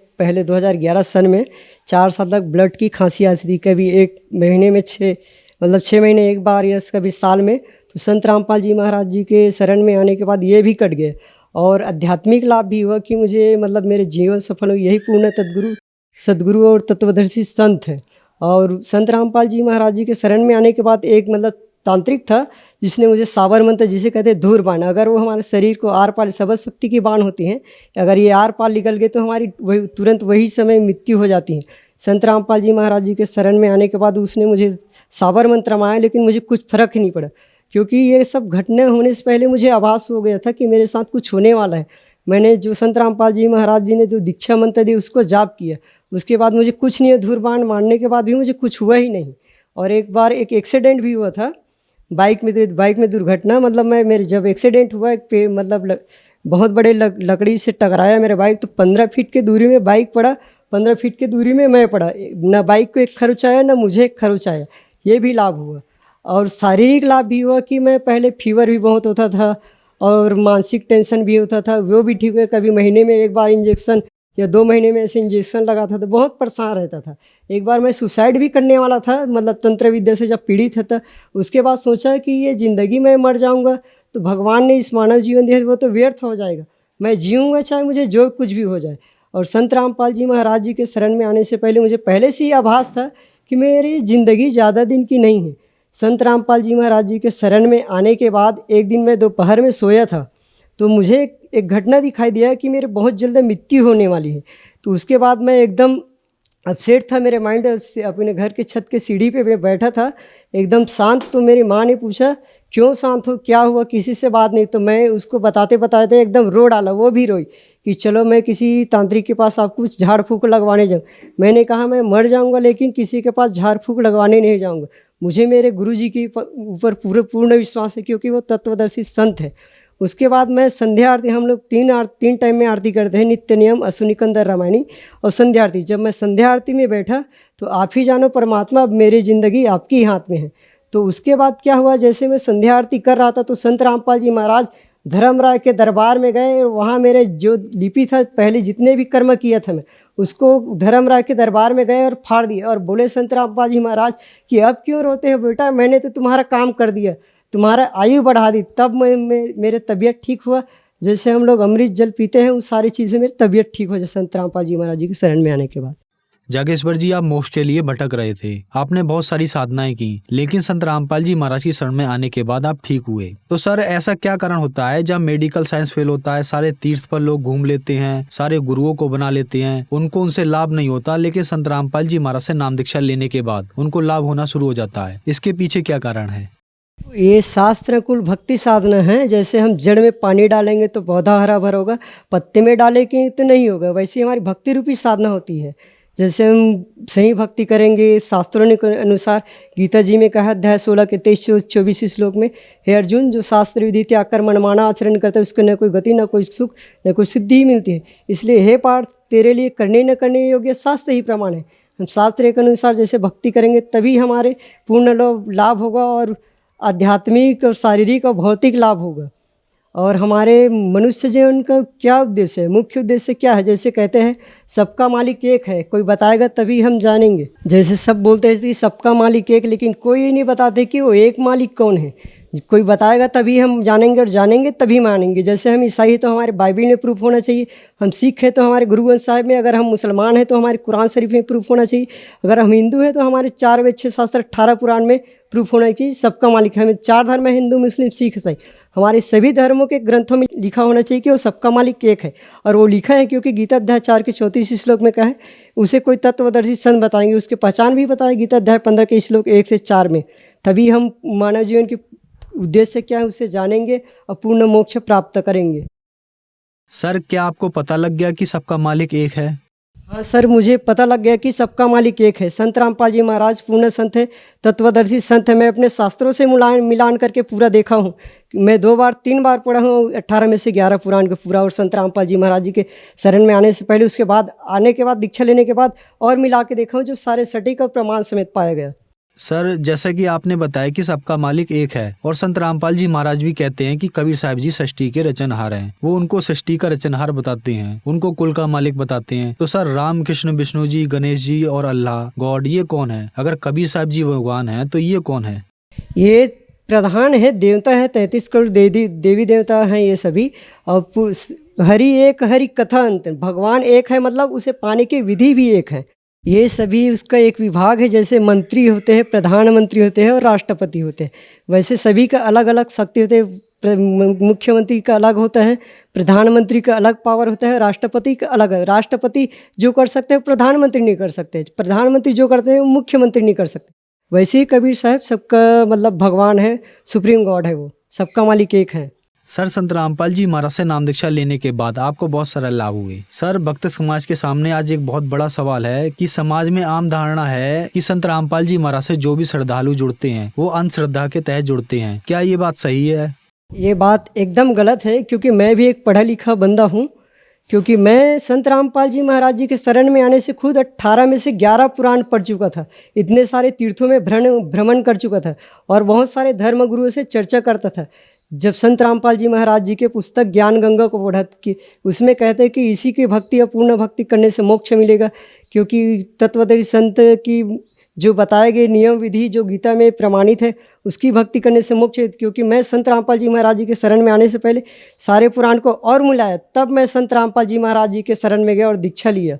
2011 सन में 4 साल तक ब्लड की खांसी आती थी, कभी 1 महीने में 6 महीने एक बार या कभी साल में। तो संत रामपाल जी महाराज जी के शरण में आने के बाद ये भी कट गए और आध्यात्मिक लाभ भी हुआ कि मुझे मतलब मेरे जीवन सफल हो। यही पूर्ण सदगुरु और तत्वदर्शी संत है। और संत रामपाल जी महाराज जी के शरण में आने के बाद एक मतलब तांत्रिक था जिसने मुझे सावर मंत्र, जिसे कहते हैं धूर बाण, अगर वो हमारे शरीर को आर पार, शब्द शक्ति की बाण होती हैं, अगर ये आर पार निकल गए तो हमारी तुरंत वही समय मृत्यु हो जाती है। संत रामपाल जी महाराज जी के शरण में आने के बाद उसने मुझे सावर मंत्र रमाया, लेकिन मुझे कुछ फर्क ही नहीं पड़ा। क्योंकि ये सब घटना होने से पहले मुझे आभास हो गया था कि मेरे साथ कुछ होने वाला है। मैंने जो संत रामपाल जी महाराज जी ने जो दीक्षा मंत्र दी उसको जाप किया, उसके बाद मुझे कुछ नहीं, धूर बाण मारने के बाद भी मुझे कुछ हुआ ही नहीं। और एक बार एक एक्सीडेंट भी हुआ था बाइक में दुर्घटना, मतलब मेरे जब एक्सीडेंट हुआ मतलब बहुत बड़े लकड़ी से टकराया मेरे बाइक, तो 15 फीट की दूरी में बाइक पड़ा, 15 फीट की दूरी में मैं पड़ा। ना बाइक को एक खरोच आया ना मुझे एक खरोच आया, ये भी लाभ हुआ। और शारीरिक लाभ भी हुआ कि मैं पहले फीवर भी बहुत होता था और मानसिक टेंशन भी होता था, वो भी ठीक हुआ। कभी महीने में एक बार इंजेक्शन या 2 महीने में ऐसे इंजेक्शन लगाता था, बहुत परेशान रहता था। एक बार मैं सुसाइड भी करने वाला था, मतलब तंत्र विद्या से जब पीड़ित था। उसके बाद सोचा कि ये ज़िंदगी में मर जाऊंगा तो भगवान ने इस मानव जीवन दिया वो तो व्यर्थ हो जाएगा, मैं जीऊँगा चाहे मुझे जो कुछ भी हो जाए। और संत रामपाल जी महाराज जी के शरण में आने से पहले मुझे पहले से ही आभास था कि मेरी ज़िंदगी ज़्यादा दिन की नहीं है। संत रामपाल जी महाराज जी के शरण में आने के बाद एक दिन मैं दोपहर में सोया था तो मुझे एक घटना दिखाई दिया कि मेरे बहुत जल्द मृत्यु होने वाली है। तो उसके बाद मैं एकदम अपसेट था, मेरे माइंड अपने घर के छत के सीढ़ी पे मैं बैठा था एकदम शांत। तो मेरी माँ ने पूछा क्यों शांत हो, क्या हुआ? किसी से बात नहीं। तो मैं उसको बताते एकदम रो डाला, वो भी रोई कि चलो मैं किसी तांत्रिक के पास आप कुछ झाड़ फूँक लगवाने जाऊँ। मैंने कहा मैं मर जाऊँगा लेकिन किसी के पास झाड़ फूँक लगवाने नहीं जाऊँगा, मुझे मेरे गुरु जी के ऊपर पूर्ण विश्वास है क्योंकि वो तत्वदर्शी संत है। उसके बाद मैं संध्या आरती, हम लोग 3 टाइम में आरती करते हैं, नित्य नियम, अश्विनी रामायणी और संध्या आरती। जब मैं संध्या आरती में बैठा तो आप ही जानो परमात्मा, अब मेरी ज़िंदगी आपके ही हाथ में है। तो उसके बाद क्या हुआ, जैसे मैं संध्या आरती कर रहा था तो संत रामपाल जी महाराज धर्मराय के दरबार में गए और वहाँ मेरे जो लिपि था, पहले जितने भी कर्म किया था मैं उसको धर्मराय के दरबार में गए और फाड़ दिया और बोले संत रामपाल जी महाराज कि अब क्यों रोते हो बेटा, मैंने तो तुम्हारा काम कर दिया, तुम्हारा आयु बढ़ा दी। तब मेरे तबीयत ठीक हुआ। जैसे हम लोग अमृत जल पीते हैं उन सारी चीज़ें मेरी तबीयत ठीक हो जाए संत रामपाल जी महाराज जी के शरण में आने के बाद। जागेश्वर जी, आप मोक्ष के लिए भटक रहे थे, आपने बहुत सारी साधनाएं की, लेकिन संत रामपाल जी महाराज की शरण में आने के बाद आप ठीक हुए। तो सर ऐसा क्या कारण होता है जब मेडिकल साइंस फेल होता है, सारे तीर्थ पर लोग घूम लेते हैं, सारे गुरुओं को बना लेते हैं, उनको उनसे लाभ नहीं होता, लेकिन संत रामपाल जी महाराज से नाम दीक्षा लेने के बाद उनको लाभ होना शुरू हो जाता है? इसके पीछे क्या कारण है? ये शास्त्र कुल भक्ति साधना है। जैसे हम जड़ में पानी डालेंगे तो पौधा हरा भरा होगा, पत्ते में डालेंगे तो नहीं होगा। वैसे ही हमारी भक्ति रूपी साधना होती है। जैसे हम सही भक्ति करेंगे, शास्त्रों के अनुसार गीता जी में कहा अध्याय 16 के 23-24 श्लोक में, हे अर्जुन, जो शास्त्र विधि त्याग कर मनमाना आचरण करता है उसको न कोई गति, न कोई सुख, न कोई सिद्धि ही मिलती है। इसलिए हे पार्थ, तेरे लिए करने न करने योग्य शास्त्र ही प्रमाण है। हम शास्त्र के अनुसार जैसे भक्ति करेंगे तभी हमारे पूर्ण लाभ होगा, और आध्यात्मिक और शारीरिक और भौतिक लाभ होगा। और हमारे मनुष्य जीवन का क्या उद्देश्य है, मुख्य उद्देश्य क्या है? जैसे कहते हैं सबका मालिक एक है, कोई बताएगा तभी हम जानेंगे। जैसे सब बोलते हैं कि सबका मालिक एक, लेकिन कोई नहीं बताते कि वो एक मालिक कौन है। कोई बताएगा तभी हम जानेंगे, और जानेंगे तभी मानेंगे। जैसे हम ईसाई तो हमारे बाइबिल में प्रूफ होना चाहिए, हम सिख हैं तो हमारे गुरु ग्रंथ साहिब में, अगर हम मुसलमान हैं तो हमारे कुरान शरीफ में प्रूफ होना चाहिए, अगर हम हिंदू हैं तो हमारे 4 वेद 6 शास्त्र 18 पुराण में प्रूफ होना चाहिए सबका मालिक है। हमें 4 धर्म है, हिंदू मुस्लिम सिख ईसाई, हमारे सभी धर्मों के ग्रंथों में लिखा होना चाहिए कि वो सबका मालिक एक है। और वो लिखा है क्योंकि गीता अध्याय 4 के 34 श्लोक में कहा है, उसे कोई तत्वदर्शी संत बताएंगे, उसकी पहचान भी बताए गीता अध्याय 15 के श्लोक 1 से 4 में। तभी हम मानव जीवन की उद्देश्य क्या है उसे जानेंगे और पूर्ण मोक्ष प्राप्त करेंगे। सर, क्या आपको पता लग गया कि सबका मालिक एक है? हाँ सर, मुझे पता लग गया कि सबका मालिक एक है। संत रामपाल जी महाराज पूर्ण संत है, तत्वदर्शी संत है। मैं अपने शास्त्रों से मिलान करके पूरा देखा हूँ। मैं 2 बार 3 बार पढ़ा हूँ 18 में से 11 पुराण का पूरा, और संत रामपाल जी महाराज जी के शरण में आने से पहले, उसके बाद आने के बाद, दीक्षा लेने के बाद और मिला के देखा हूँ, जो सारे सटीक और प्रमाण समेत पाया गया। सर, जैसा कि आपने बताया कि सबका मालिक एक है, और संत रामपाल जी महाराज भी कहते हैं कि कबीर साहब जी सृष्टि के रचनहार हैं। वो उनको सृष्टि का रचनहार बताते हैं, उनको कुल का मालिक बताते हैं। तो सर, राम, कृष्ण, विष्णु जी, गणेश जी और अल्लाह गॉड, ये कौन है? अगर कबीर साहब जी भगवान है तो ये कौन है? ये प्रधान है, देवता है, 33 करोड़ देवी देवता हैं ये सभी। और हरि एक, हरि कथा अंत। भगवान एक है मतलब उसे पाने की विधि भी एक है। ये सभी उसका एक विभाग है। जैसे मंत्री होते हैं, प्रधानमंत्री होते हैं और राष्ट्रपति होते हैं, वैसे सभी का अलग अलग शक्ति होते हैं। मुख्यमंत्री का अलग होता है, प्रधानमंत्री का अलग पावर होता है, राष्ट्रपति का अलग है। राष्ट्रपति जो कर सकते हैं प्रधानमंत्री नहीं कर सकते, प्रधानमंत्री जो करते हैं मुख्यमंत्री नहीं कर सकते। वैसे ही कबीर साहब सबका मतलब भगवान है, सुप्रीम गॉड है, वो सबका मालिक एक है। सर, संत रामपाल जी महाराज से नाम दीक्षा लेने के बाद आपको बहुत सारे लाभ हुए। सर, भक्त समाज के सामने आज एक बहुत बड़ा सवाल है कि समाज में आम धारणा है कि संत रामपाल जी महाराज से जो भी श्रद्धालु जुड़ते हैं वो अंधश्रद्धा के तहत जुड़ते हैं। क्या ये बात सही है? ये बात एकदम गलत है, क्योंकि मैं भी एक पढ़ा लिखा बंदा हूँ। क्योंकि मैं संत रामपाल जी महाराज जी के शरण में आने से खुद 18 में से 11 पुराण पढ़ चुका था, इतने सारे तीर्थों में भ्रमण कर चुका था, और बहुत सारे धर्म गुरुओं से चर्चा करता था। जब संत रामपाल जी महाराज जी के पुस्तक ज्ञान गंगा को पढ़ा कि उसमें कहते हैं कि इसी की भक्ति या पूर्ण भक्ति करने से मोक्ष मिलेगा, क्योंकि तत्वदर्शी संत की जो बताए गए नियम विधि जो गीता में प्रमाणित है उसकी भक्ति करने से मोक्ष है। क्योंकि मैं संत रामपाल जी महाराज जी के शरण में आने से पहले सारे पुराण को और मिलाया, तब मैं संत रामपाल जी महाराज जी के शरण में गया और दीक्षा लिया।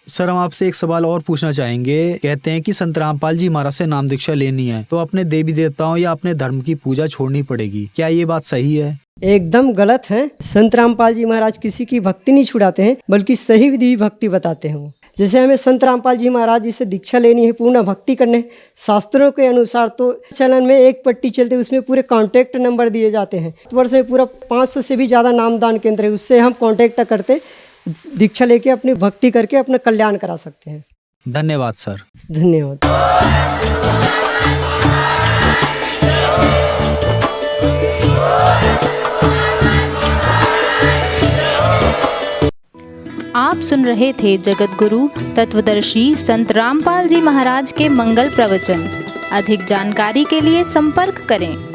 सर, हम आपसे एक सवाल और पूछना चाहेंगे। कहते हैं कि संत रामपाल जी महाराज से नाम दीक्षा लेनी है तो अपने देवी देवताओं या अपने धर्म की पूजा छोड़नी पड़ेगी। क्या ये बात सही है? एकदम गलत है। संत रामपाल जी महाराज किसी की भक्ति नहीं छुड़ाते हैं, बल्कि सही विधि भक्ति बताते हैं। जैसे हमें संत रामपाल जी महाराज जी से दीक्षा लेनी है, पूर्ण भक्ति करने, शास्त्रों के अनुसार तो चलन में एक पट्टी चलते, उसमें पूरे कॉन्टैक्ट नंबर दिए जाते हैं। वर्ष में पूरा 500 से भी ज़्यादा नामदान केंद्र है, उससे हम कॉन्टैक्ट करते दीक्षा लेके अपनी भक्ति करके अपना कल्याण करा सकते हैं। धन्यवाद सर। धन्यवाद। आप सुन रहे थे जगत गुरु तत्वदर्शी संत रामपाल जी महाराज के मंगल प्रवचन। अधिक जानकारी के लिए संपर्क करें।